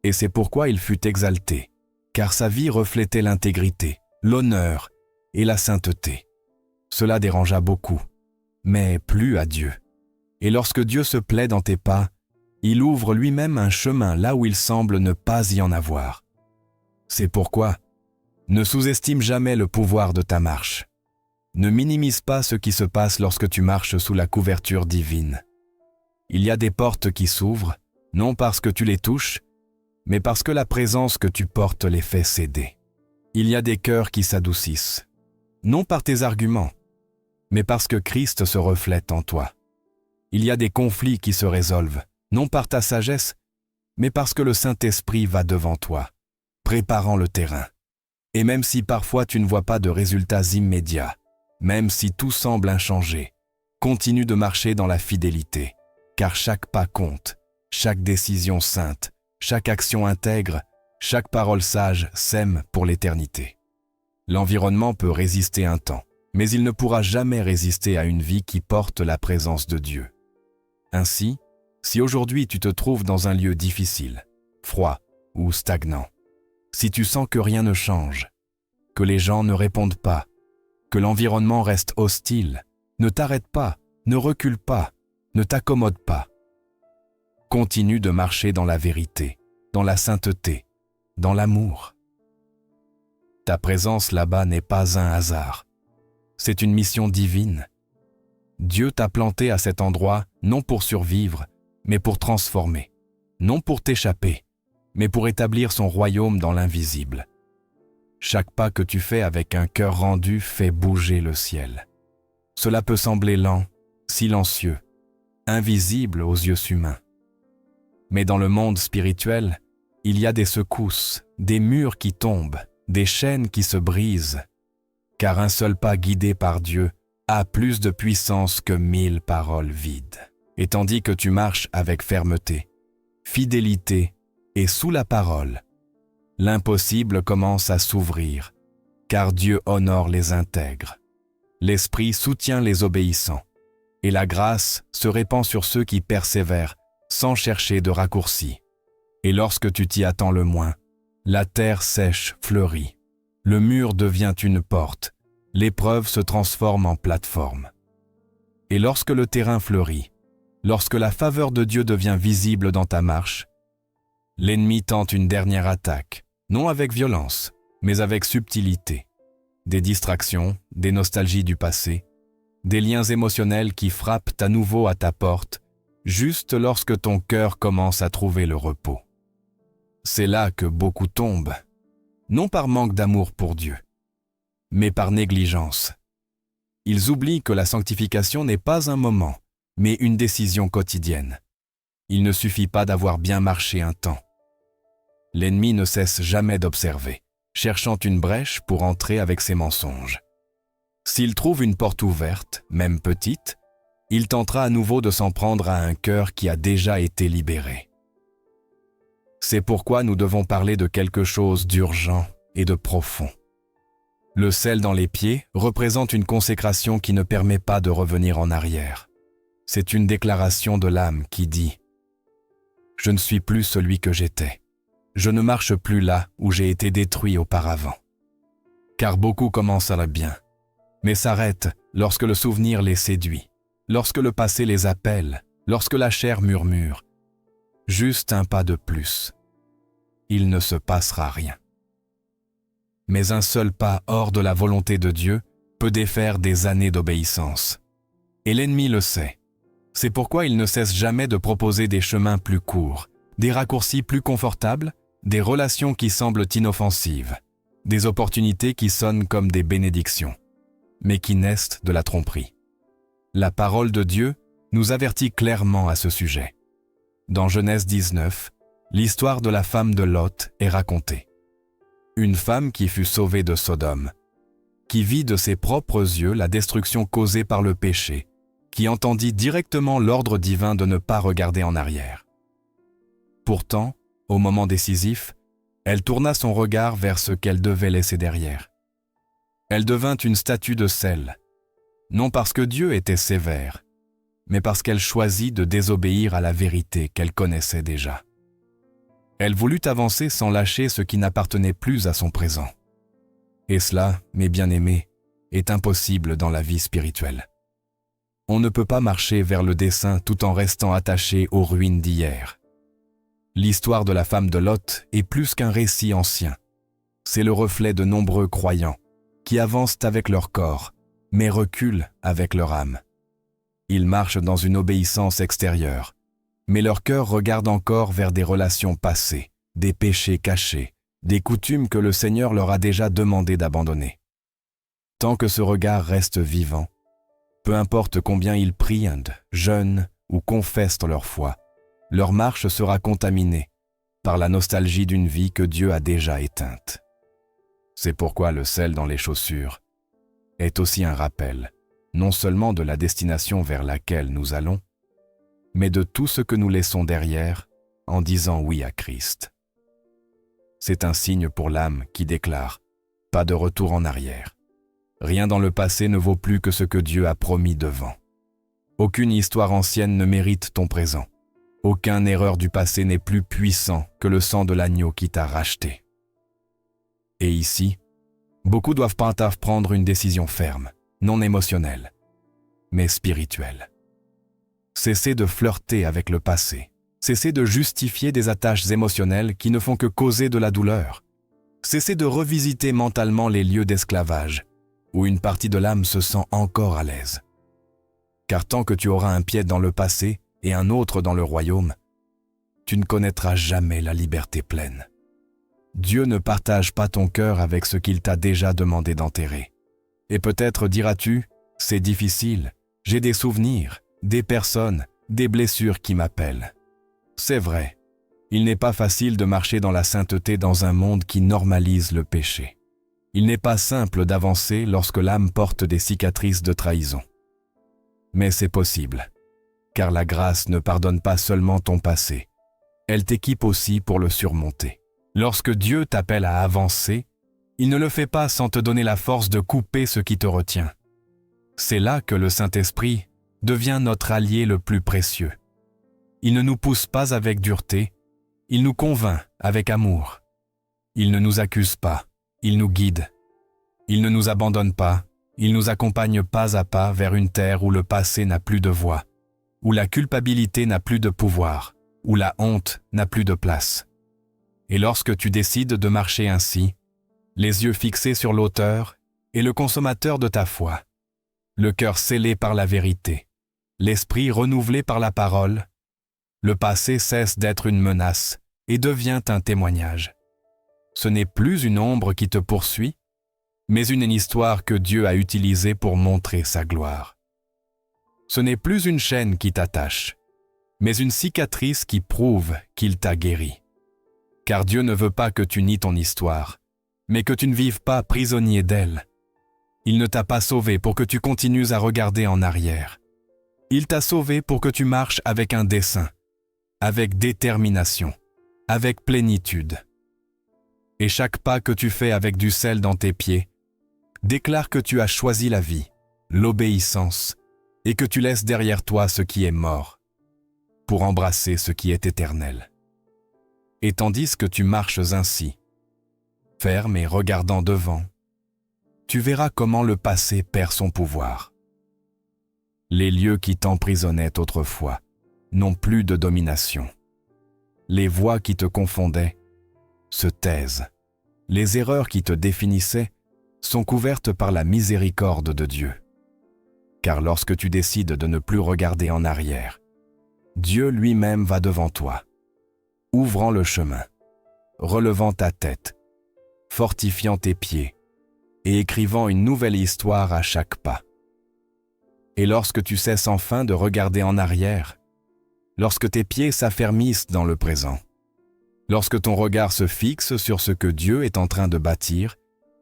Et c'est pourquoi il fut exalté car sa vie reflétait l'intégrité, l'honneur et la sainteté. Cela dérangea beaucoup, mais plut à Dieu. Et lorsque Dieu se plaît dans tes pas, il ouvre lui-même un chemin là où il semble ne pas y en avoir. C'est pourquoi, ne sous-estime jamais le pouvoir de ta marche. Ne minimise pas ce qui se passe lorsque tu marches sous la couverture divine. Il y a des portes qui s'ouvrent, non parce que tu les touches, mais parce que la présence que tu portes les fait céder. Il y a des cœurs qui s'adoucissent, non par tes arguments, mais parce que Christ se reflète en toi. Il y a des conflits qui se résolvent, non par ta sagesse, mais parce que le Saint-Esprit va devant toi, préparant le terrain. Et même si parfois tu ne vois pas de résultats immédiats, même si tout semble inchangé, continue de marcher dans la fidélité, car chaque pas compte, chaque décision sainte, chaque action intègre, chaque parole sage sème pour l'éternité. L'environnement peut résister un temps, mais il ne pourra jamais résister à une vie qui porte la présence de Dieu. Ainsi, si aujourd'hui tu te trouves dans un lieu difficile, froid ou stagnant, si tu sens que rien ne change, que les gens ne répondent pas, que l'environnement reste hostile, ne t'arrête pas, ne recule pas, ne t'accommode pas. Continue de marcher dans la vérité, dans la sainteté, dans l'amour. Ta présence là-bas n'est pas un hasard. C'est une mission divine. Dieu t'a planté à cet endroit non pour survivre, mais pour transformer. Non pour t'échapper, mais pour établir son royaume dans l'invisible. Chaque pas que tu fais avec un cœur rendu fait bouger le ciel. Cela peut sembler lent, silencieux, invisible aux yeux humains. Mais dans le monde spirituel, il y a des secousses, des murs qui tombent, des chaînes qui se brisent, car un seul pas guidé par Dieu a plus de puissance que 1000 paroles vides. Et tandis que tu marches avec fermeté, fidélité et sous la parole, l'impossible commence à s'ouvrir, car Dieu honore les intègres. L'Esprit soutient les obéissants, et la grâce se répand sur ceux qui persévèrent sans chercher de raccourcis. Et lorsque tu t'y attends le moins, la terre sèche fleurit, le mur devient une porte, l'épreuve se transforme en plateforme. Et lorsque le terrain fleurit, lorsque la faveur de Dieu devient visible dans ta marche, l'ennemi tente une dernière attaque, non avec violence, mais avec subtilité. Des distractions, des nostalgies du passé, des liens émotionnels qui frappent à nouveau à ta porte, juste lorsque ton cœur commence à trouver le repos. C'est là que beaucoup tombent, non par manque d'amour pour Dieu, mais par négligence. Ils oublient que la sanctification n'est pas un moment, mais une décision quotidienne. Il ne suffit pas d'avoir bien marché un temps. L'ennemi ne cesse jamais d'observer, cherchant une brèche pour entrer avec ses mensonges. S'il trouve une porte ouverte, même petite, il tentera à nouveau de s'en prendre à un cœur qui a déjà été libéré. C'est pourquoi nous devons parler de quelque chose d'urgent et de profond. Le sel dans les pieds représente une consécration qui ne permet pas de revenir en arrière. C'est une déclaration de l'âme qui dit « Je ne suis plus celui que j'étais. Je ne marche plus là où j'ai été détruit auparavant. » Car beaucoup commencent à bien, mais s'arrêtent lorsque le souvenir les séduit, lorsque le passé les appelle, lorsque la chair murmure. Juste un pas de plus. Il ne se passera rien. Mais un seul pas hors de la volonté de Dieu peut défaire des années d'obéissance. Et l'ennemi le sait. C'est pourquoi il ne cesse jamais de proposer des chemins plus courts, des raccourcis plus confortables, des relations qui semblent inoffensives, des opportunités qui sonnent comme des bénédictions, mais qui naissent de la tromperie. La parole de Dieu nous avertit clairement à ce sujet. Dans Genèse 19, l'histoire de la femme de Lot est racontée. Une femme qui fut sauvée de Sodome, qui vit de ses propres yeux la destruction causée par le péché, qui entendit directement l'ordre divin de ne pas regarder en arrière. Pourtant, au moment décisif, elle tourna son regard vers ce qu'elle devait laisser derrière. Elle devint une statue de sel, non parce que Dieu était sévère, mais parce qu'elle choisit de désobéir à la vérité qu'elle connaissait déjà. Elle voulut avancer sans lâcher ce qui n'appartenait plus à son présent. Et cela, mes bien-aimés, est impossible dans la vie spirituelle. On ne peut pas marcher vers le dessein tout en restant attaché aux ruines d'hier. L'histoire de la femme de Lot est plus qu'un récit ancien. C'est le reflet de nombreux croyants qui avancent avec leur corps, mais reculent avec leur âme. Ils marchent dans une obéissance extérieure, mais leur cœur regarde encore vers des relations passées, des péchés cachés, des coutumes que le Seigneur leur a déjà demandé d'abandonner. Tant que ce regard reste vivant, peu importe combien ils prient, jeûnent ou confessent leur foi, leur marche sera contaminée par la nostalgie d'une vie que Dieu a déjà éteinte. C'est pourquoi le sel dans les chaussures est aussi un rappel, non seulement de la destination vers laquelle nous allons, mais de tout ce que nous laissons derrière en disant oui à Christ. C'est un signe pour l'âme qui déclare « pas de retour en arrière ». Rien dans le passé ne vaut plus que ce que Dieu a promis devant. Aucune histoire ancienne ne mérite ton présent. Aucun erreur du passé n'est plus puissant que le sang de l'agneau qui t'a racheté. Et ici, beaucoup doivent prendre une décision ferme, non émotionnelle, mais spirituelle. Cessez de flirter avec le passé. Cessez de justifier des attaches émotionnelles qui ne font que causer de la douleur. Cessez de revisiter mentalement les lieux d'esclavage, où une partie de l'âme se sent encore à l'aise. Car tant que tu auras un pied dans le passé et un autre dans le royaume, tu ne connaîtras jamais la liberté pleine. Dieu ne partage pas ton cœur avec ce qu'il t'a déjà demandé d'enterrer. Et peut-être diras-tu, c'est difficile, j'ai des souvenirs, des personnes, des blessures qui m'appellent. C'est vrai, il n'est pas facile de marcher dans la sainteté dans un monde qui normalise le péché. Il n'est pas simple d'avancer lorsque l'âme porte des cicatrices de trahison. Mais c'est possible, car la grâce ne pardonne pas seulement ton passé, elle t'équipe aussi pour le surmonter. Lorsque Dieu t'appelle à avancer, il ne le fait pas sans te donner la force de couper ce qui te retient. C'est là que le Saint-Esprit devient notre allié le plus précieux. Il ne nous pousse pas avec dureté, il nous convainc avec amour. Il ne nous accuse pas, il nous guide. Il ne nous abandonne pas, il nous accompagne pas à pas vers une terre où le passé n'a plus de voix, où la culpabilité n'a plus de pouvoir, où la honte n'a plus de place. Et lorsque tu décides de marcher ainsi, les yeux fixés sur l'auteur et le consommateur de ta foi, le cœur scellé par la vérité, l'esprit renouvelé par la parole, le passé cesse d'être une menace et devient un témoignage. Ce n'est plus une ombre qui te poursuit, mais une histoire que Dieu a utilisée pour montrer sa gloire. Ce n'est plus une chaîne qui t'attache, mais une cicatrice qui prouve qu'il t'a guéri. Car Dieu ne veut pas que tu nies ton histoire, mais que tu ne vives pas prisonnier d'elle. Il ne t'a pas sauvé pour que tu continues à regarder en arrière. Il t'a sauvé pour que tu marches avec un dessein, avec détermination, avec plénitude. Et chaque pas que tu fais avec du sel dans tes pieds déclare que tu as choisi la vie, l'obéissance, et que tu laisses derrière toi ce qui est mort, pour embrasser ce qui est éternel. Et tandis que tu marches ainsi, ferme et regardant devant, tu verras comment le passé perd son pouvoir. Les lieux qui t'emprisonnaient autrefois n'ont plus de domination. Les voix qui te confondaient se taisent. Les erreurs qui te définissaient sont couvertes par la miséricorde de Dieu. Car lorsque tu décides de ne plus regarder en arrière, Dieu lui-même va devant toi, ouvrant le chemin, relevant ta tête, fortifiant tes pieds et écrivant une nouvelle histoire à chaque pas. Et lorsque tu cesses enfin de regarder en arrière, lorsque tes pieds s'affermissent dans le présent, lorsque ton regard se fixe sur ce que Dieu est en train de bâtir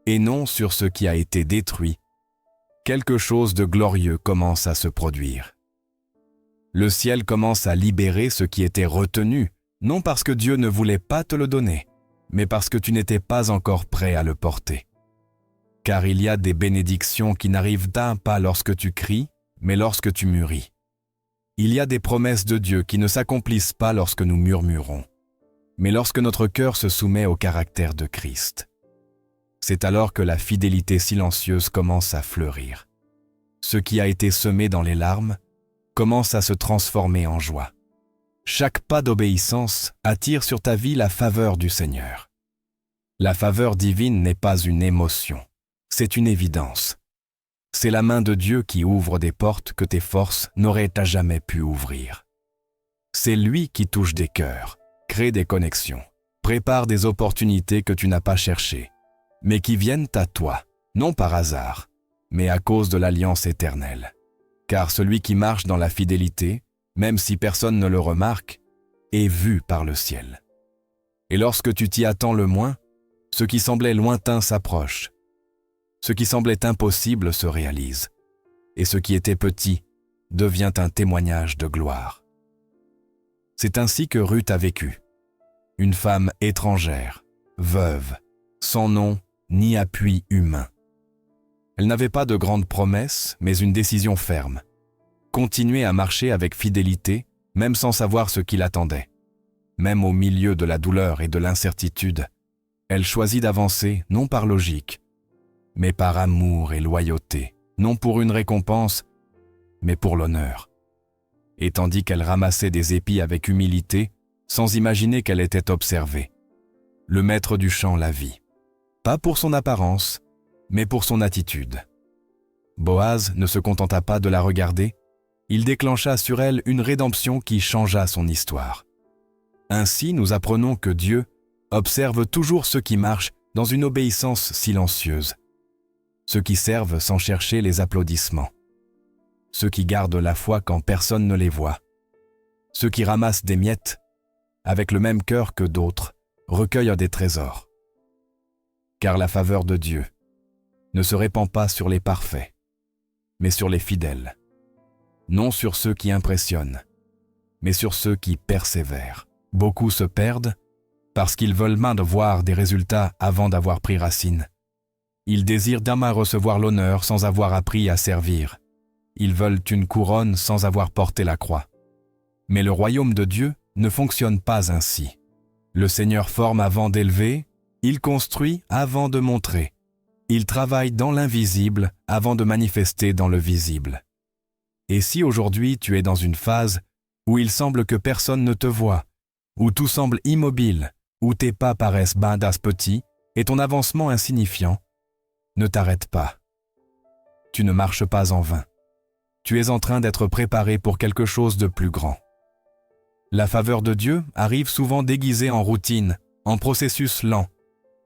et non sur ce qui a été détruit, quelque chose de glorieux commence à se produire. Le ciel commence à libérer ce qui était retenu, non parce que Dieu ne voulait pas te le donner, mais parce que tu n'étais pas encore prêt à le porter. Car il y a des bénédictions qui n'arrivent pas lorsque tu cries, mais lorsque tu mûris. Il y a des promesses de Dieu qui ne s'accomplissent pas lorsque nous murmurons, mais lorsque notre cœur se soumet au caractère de Christ. C'est alors que la fidélité silencieuse commence à fleurir. Ce qui a été semé dans les larmes commence à se transformer en joie. Chaque pas d'obéissance attire sur ta vie la faveur du Seigneur. La faveur divine n'est pas une émotion, c'est une évidence. C'est la main de Dieu qui ouvre des portes que tes forces n'auraient à jamais pu ouvrir. C'est lui qui touche des cœurs, crée des connexions, prépare des opportunités que tu n'as pas cherchées, mais qui viennent à toi, non par hasard, mais à cause de l'alliance éternelle. Car celui qui marche dans la fidélité, même si personne ne le remarque, est vu par le ciel. Et lorsque tu t'y attends le moins, ce qui semblait lointain s'approche. Ce qui semblait impossible se réalise. Et ce qui était petit devient un témoignage de gloire. C'est ainsi que Ruth a vécu. Une femme étrangère, veuve, sans nom ni appui humain. Elle n'avait pas de grandes promesses, mais une décision ferme. Continuer à marcher avec fidélité, même sans savoir ce qui l'attendait. Même au milieu de la douleur et de l'incertitude, elle choisit d'avancer non par logique, mais par amour et loyauté, non pour une récompense, mais pour l'honneur. Et tandis qu'elle ramassait des épis avec humilité, sans imaginer qu'elle était observée, le maître du champ la vit. Pas pour son apparence, mais pour son attitude. Boaz ne se contenta pas de la regarder, il déclencha sur elle une rédemption qui changea son histoire. Ainsi, nous apprenons que Dieu observe toujours ceux qui marchent dans une obéissance silencieuse, ceux qui servent sans chercher les applaudissements, ceux qui gardent la foi quand personne ne les voit, ceux qui ramassent des miettes, avec le même cœur que d'autres, recueillent des trésors. Car la faveur de Dieu ne se répand pas sur les parfaits, mais sur les fidèles, non sur ceux qui impressionnent, mais sur ceux qui persévèrent. Beaucoup se perdent parce qu'ils veulent de voir des résultats avant d'avoir pris racine. Ils désirent d'amain recevoir l'honneur sans avoir appris à servir. Ils veulent une couronne sans avoir porté la croix. Mais le royaume de Dieu ne fonctionne pas ainsi. Le Seigneur forme avant d'élever, il construit avant de montrer. Il travaille dans l'invisible avant de manifester dans le visible. Et si aujourd'hui tu es dans une phase où il semble que personne ne te voit, où tout semble immobile, où tes pas paraissent badass petits et ton avancement insignifiant, ne t'arrête pas. Tu ne marches pas en vain. Tu es en train d'être préparé pour quelque chose de plus grand. La faveur de Dieu arrive souvent déguisée en routine, en processus lent,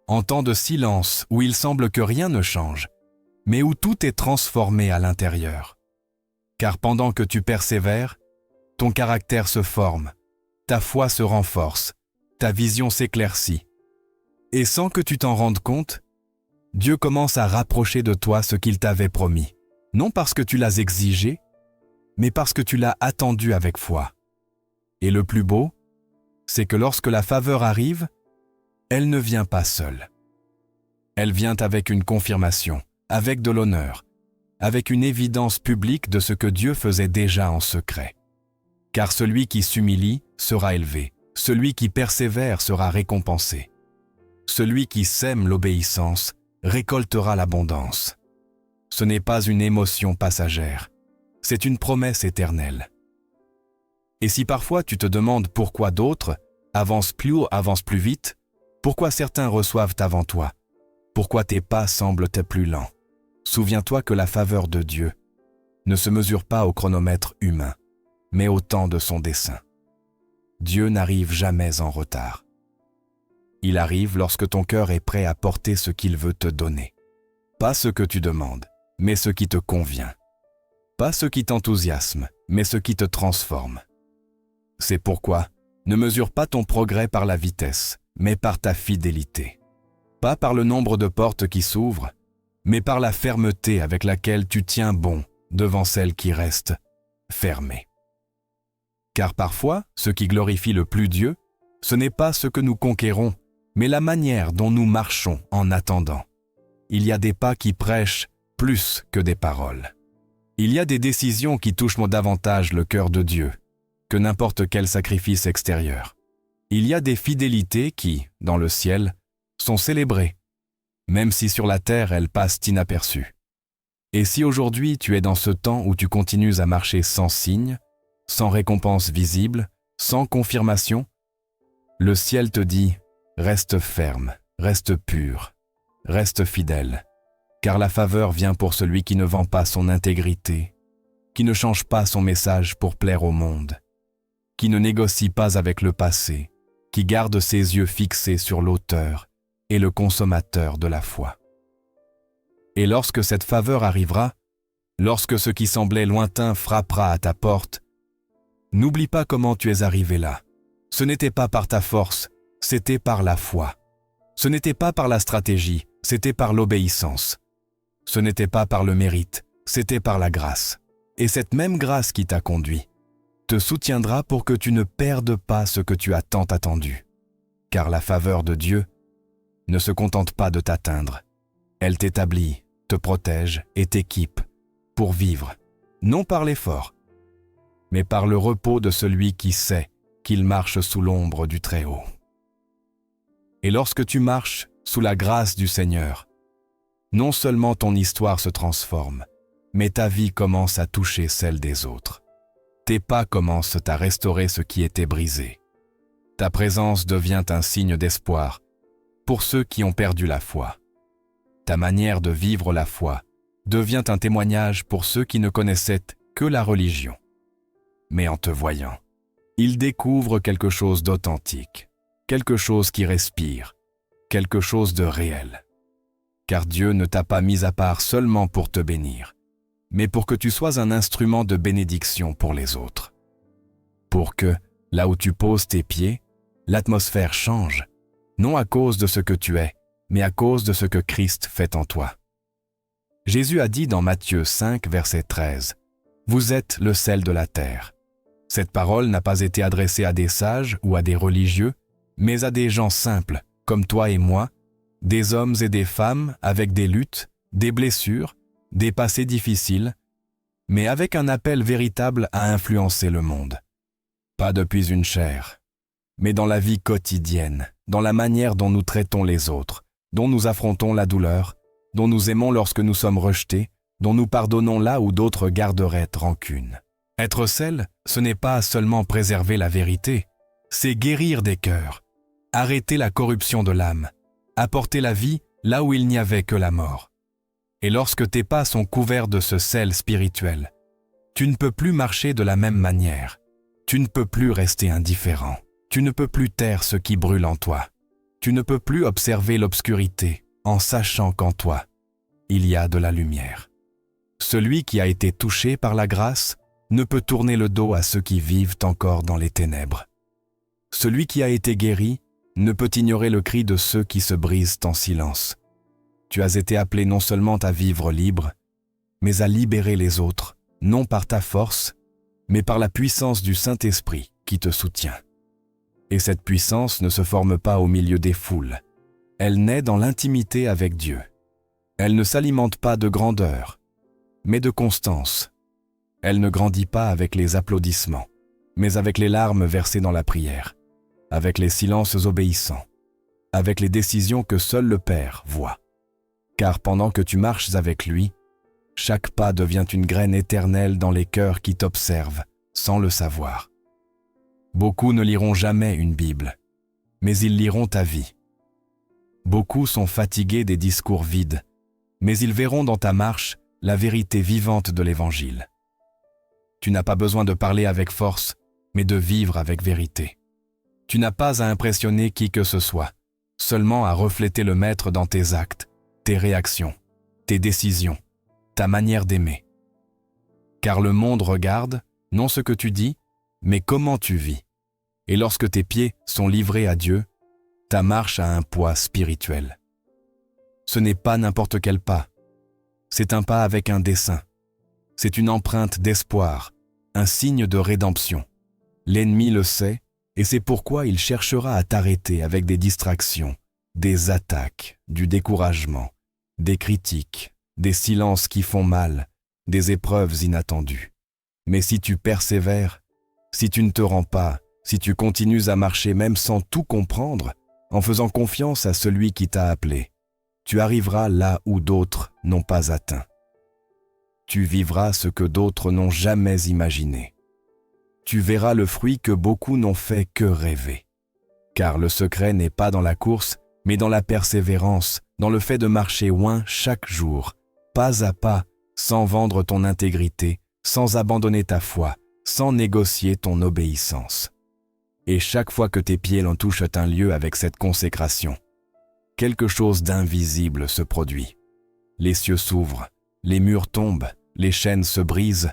en temps de silence où il semble que rien ne change, mais où tout est transformé à l'intérieur. Car pendant que tu persévères, ton caractère se forme, ta foi se renforce, ta vision s'éclaircit. Et sans que tu t'en rendes compte, Dieu commence à rapprocher de toi ce qu'il t'avait promis, non parce que tu l'as exigé, mais parce que tu l'as attendu avec foi. Et le plus beau, c'est que lorsque la faveur arrive, elle ne vient pas seule. Elle vient avec une confirmation, avec de l'honneur, avec une évidence publique de ce que Dieu faisait déjà en secret. Car celui qui s'humilie sera élevé, celui qui persévère sera récompensé. Celui qui sème l'obéissance récoltera l'abondance. Ce n'est pas une émotion passagère, c'est une promesse éternelle. Et si parfois tu te demandes pourquoi d'autres avancent plus vite, pourquoi certains reçoivent avant toi, pourquoi tes pas semblent plus lents, souviens-toi que la faveur de Dieu ne se mesure pas au chronomètre humain, mais au temps de son dessein. Dieu n'arrive jamais en retard. Il arrive lorsque ton cœur est prêt à porter ce qu'il veut te donner. Pas ce que tu demandes, mais ce qui te convient. Pas ce qui t'enthousiasme, mais ce qui te transforme. C'est pourquoi ne mesure pas ton progrès par la vitesse, mais par ta fidélité. Pas par le nombre de portes qui s'ouvrent, mais par la fermeté avec laquelle tu tiens bon devant celles qui restent fermées. Car parfois, ce qui glorifie le plus Dieu, ce n'est pas ce que nous conquérons, mais la manière dont nous marchons en attendant. Il y a des pas qui prêchent plus que des paroles. Il y a des décisions qui touchent davantage le cœur de Dieu que n'importe quel sacrifice extérieur. Il y a des fidélités qui, dans le ciel, sont célébrées, même si sur la terre elles passent inaperçues. Et si aujourd'hui tu es dans ce temps où tu continues à marcher sans signe, sans récompense visible, sans confirmation, le ciel te dit « Reste ferme, reste pur, reste fidèle, car la faveur vient pour celui qui ne vend pas son intégrité, qui ne change pas son message pour plaire au monde, qui ne négocie pas avec le passé, qui garde ses yeux fixés sur l'auteur et le consommateur de la foi. » Et lorsque cette faveur arrivera, lorsque ce qui semblait lointain frappera à ta porte, n'oublie pas comment tu es arrivé là. Ce n'était pas par ta force, c'était par la foi. Ce n'était pas par la stratégie, c'était par l'obéissance. Ce n'était pas par le mérite, c'était par la grâce. Et cette même grâce qui t'a conduit te soutiendra pour que tu ne perdes pas ce que tu as tant attendu. Car la faveur de Dieu ne se contente pas de t'atteindre. Elle t'établit, te protège et t'équipe pour vivre, non par l'effort, mais par le repos de celui qui sait qu'il marche sous l'ombre du Très-Haut. Et lorsque tu marches sous la grâce du Seigneur, non seulement ton histoire se transforme, mais ta vie commence à toucher celle des autres. Tes pas commencent à restaurer ce qui était brisé. Ta présence devient un signe d'espoir pour ceux qui ont perdu la foi. Ta manière de vivre la foi devient un témoignage pour ceux qui ne connaissaient que la religion. Mais en te voyant, ils découvrent quelque chose d'authentique, quelque chose qui respire, quelque chose de réel. Car Dieu ne t'a pas mis à part seulement pour te bénir, mais pour que tu sois un instrument de bénédiction pour les autres. Pour que, là où tu poses tes pieds, l'atmosphère change, non à cause de ce que tu es, mais à cause de ce que Christ fait en toi. Jésus a dit dans Matthieu 5, verset 13, « Vous êtes le sel de la terre. » Cette parole n'a pas été adressée à des sages ou à des religieux, mais à des gens simples, comme toi et moi, des hommes et des femmes avec des luttes, des blessures, des passés difficiles, mais avec un appel véritable à influencer le monde. Pas depuis une chair, mais dans la vie quotidienne, dans la manière dont nous traitons les autres, dont nous affrontons la douleur, dont nous aimons lorsque nous sommes rejetés, dont nous pardonnons là où d'autres garderaient rancune. Être sel, ce n'est pas seulement préserver la vérité, c'est guérir des cœurs, arrêter la corruption de l'âme, apporter la vie là où il n'y avait que la mort. Et lorsque tes pas sont couverts de ce sel spirituel, tu ne peux plus marcher de la même manière, tu ne peux plus rester indifférent, tu ne peux plus taire ce qui brûle en toi, tu ne peux plus observer l'obscurité en sachant qu'en toi, il y a de la lumière. Celui qui a été touché par la grâce ne peut tourner le dos à ceux qui vivent encore dans les ténèbres. Celui qui a été guéri ne peut ignorer le cri de ceux qui se brisent en silence. Tu as été appelé non seulement à vivre libre, mais à libérer les autres, non par ta force, mais par la puissance du Saint-Esprit qui te soutient. Et cette puissance ne se forme pas au milieu des foules. Elle naît dans l'intimité avec Dieu. Elle ne s'alimente pas de grandeur, mais de constance. Elle ne grandit pas avec les applaudissements, mais avec les larmes versées dans la prière, avec les silences obéissants, avec les décisions que seul le Père voit. Car pendant que tu marches avec lui, chaque pas devient une graine éternelle dans les cœurs qui t'observent, sans le savoir. Beaucoup ne liront jamais une Bible, mais ils liront ta vie. Beaucoup sont fatigués des discours vides, mais ils verront dans ta marche la vérité vivante de l'Évangile. Tu n'as pas besoin de parler avec force, mais de vivre avec vérité. Tu n'as pas à impressionner qui que ce soit, seulement à refléter le Maître dans tes actes, tes réactions, tes décisions, ta manière d'aimer. Car le monde regarde, non ce que tu dis, mais comment tu vis. Et lorsque tes pieds sont livrés à Dieu, ta marche a un poids spirituel. Ce n'est pas n'importe quel pas. C'est un pas avec un dessein. C'est une empreinte d'espoir, un signe de rédemption. L'ennemi le sait, et c'est pourquoi il cherchera à t'arrêter avec des distractions, des attaques, du découragement, des critiques, des silences qui font mal, des épreuves inattendues. Mais si tu persévères, si tu ne te rends pas, si tu continues à marcher même sans tout comprendre, en faisant confiance à celui qui t'a appelé, tu arriveras là où d'autres n'ont pas atteint. Tu vivras ce que d'autres n'ont jamais imaginé. Tu verras le fruit que beaucoup n'ont fait que rêver. Car le secret n'est pas dans la course, mais dans la persévérance, dans le fait de marcher loin chaque jour, pas à pas, sans vendre ton intégrité, sans abandonner ta foi, sans négocier ton obéissance. Et chaque fois que tes pieds l'en touchent un lieu avec cette consécration, quelque chose d'invisible se produit. Les cieux s'ouvrent, les murs tombent, les chaînes se brisent,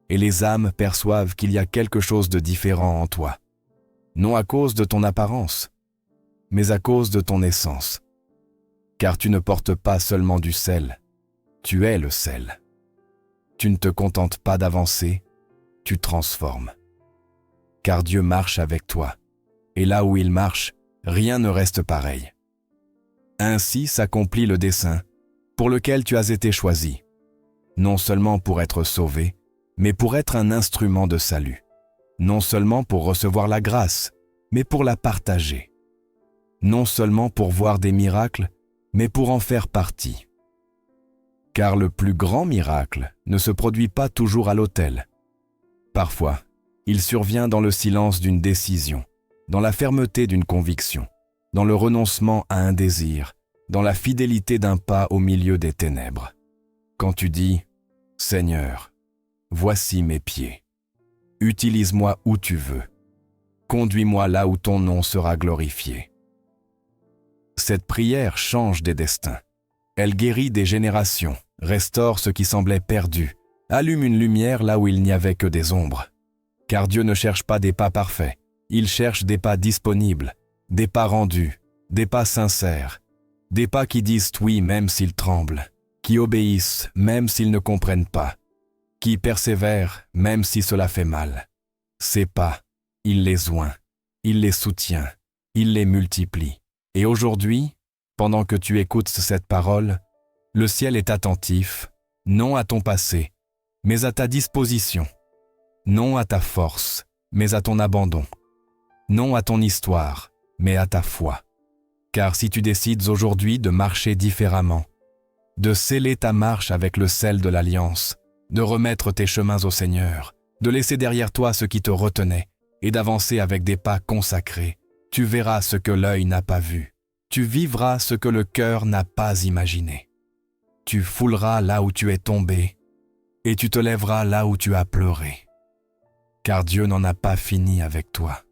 et les âmes perçoivent qu'il y a quelque chose de différent en toi. Non à cause de ton apparence, mais à cause de ton essence. Car tu ne portes pas seulement du sel, tu es le sel. Tu ne te contentes pas d'avancer, tu transformes. Car Dieu marche avec toi, et là où il marche, rien ne reste pareil. Ainsi s'accomplit le dessein pour lequel tu as été choisi, non seulement pour être sauvé, mais pour être un instrument de salut, non seulement pour recevoir la grâce, mais pour la partager, non seulement pour voir des miracles, mais pour en faire partie. Car le plus grand miracle ne se produit pas toujours à l'autel. Parfois, il survient dans le silence d'une décision, dans la fermeté d'une conviction, dans le renoncement à un désir, dans la fidélité d'un pas au milieu des ténèbres. Quand tu dis « Seigneur, voici mes pieds. Utilise-moi où tu veux. Conduis-moi là où ton nom sera glorifié. » Cette prière change des destins. Elle guérit des générations, restaure ce qui semblait perdu, allume une lumière là où il n'y avait que des ombres. Car Dieu ne cherche pas des pas parfaits, il cherche des pas disponibles, des pas rendus, des pas sincères, des pas qui disent oui même s'ils tremblent, qui obéissent même s'ils ne comprennent pas, qui persévèrent même si cela fait mal. Ces pas, il les oint, il les soutient, il les multiplie. Et aujourd'hui, pendant que tu écoutes cette parole, le ciel est attentif, non à ton passé, mais à ta disposition, non à ta force, mais à ton abandon, non à ton histoire, mais à ta foi. Car si tu décides aujourd'hui de marcher différemment, de sceller ta marche avec le sel de l'alliance, de remettre tes chemins au Seigneur, de laisser derrière toi ce qui te retenait et d'avancer avec des pas consacrés, tu verras ce que l'œil n'a pas vu. Tu vivras ce que le cœur n'a pas imaginé. Tu fouleras là où tu es tombé et tu te lèveras là où tu as pleuré. Car Dieu n'en a pas fini avec toi.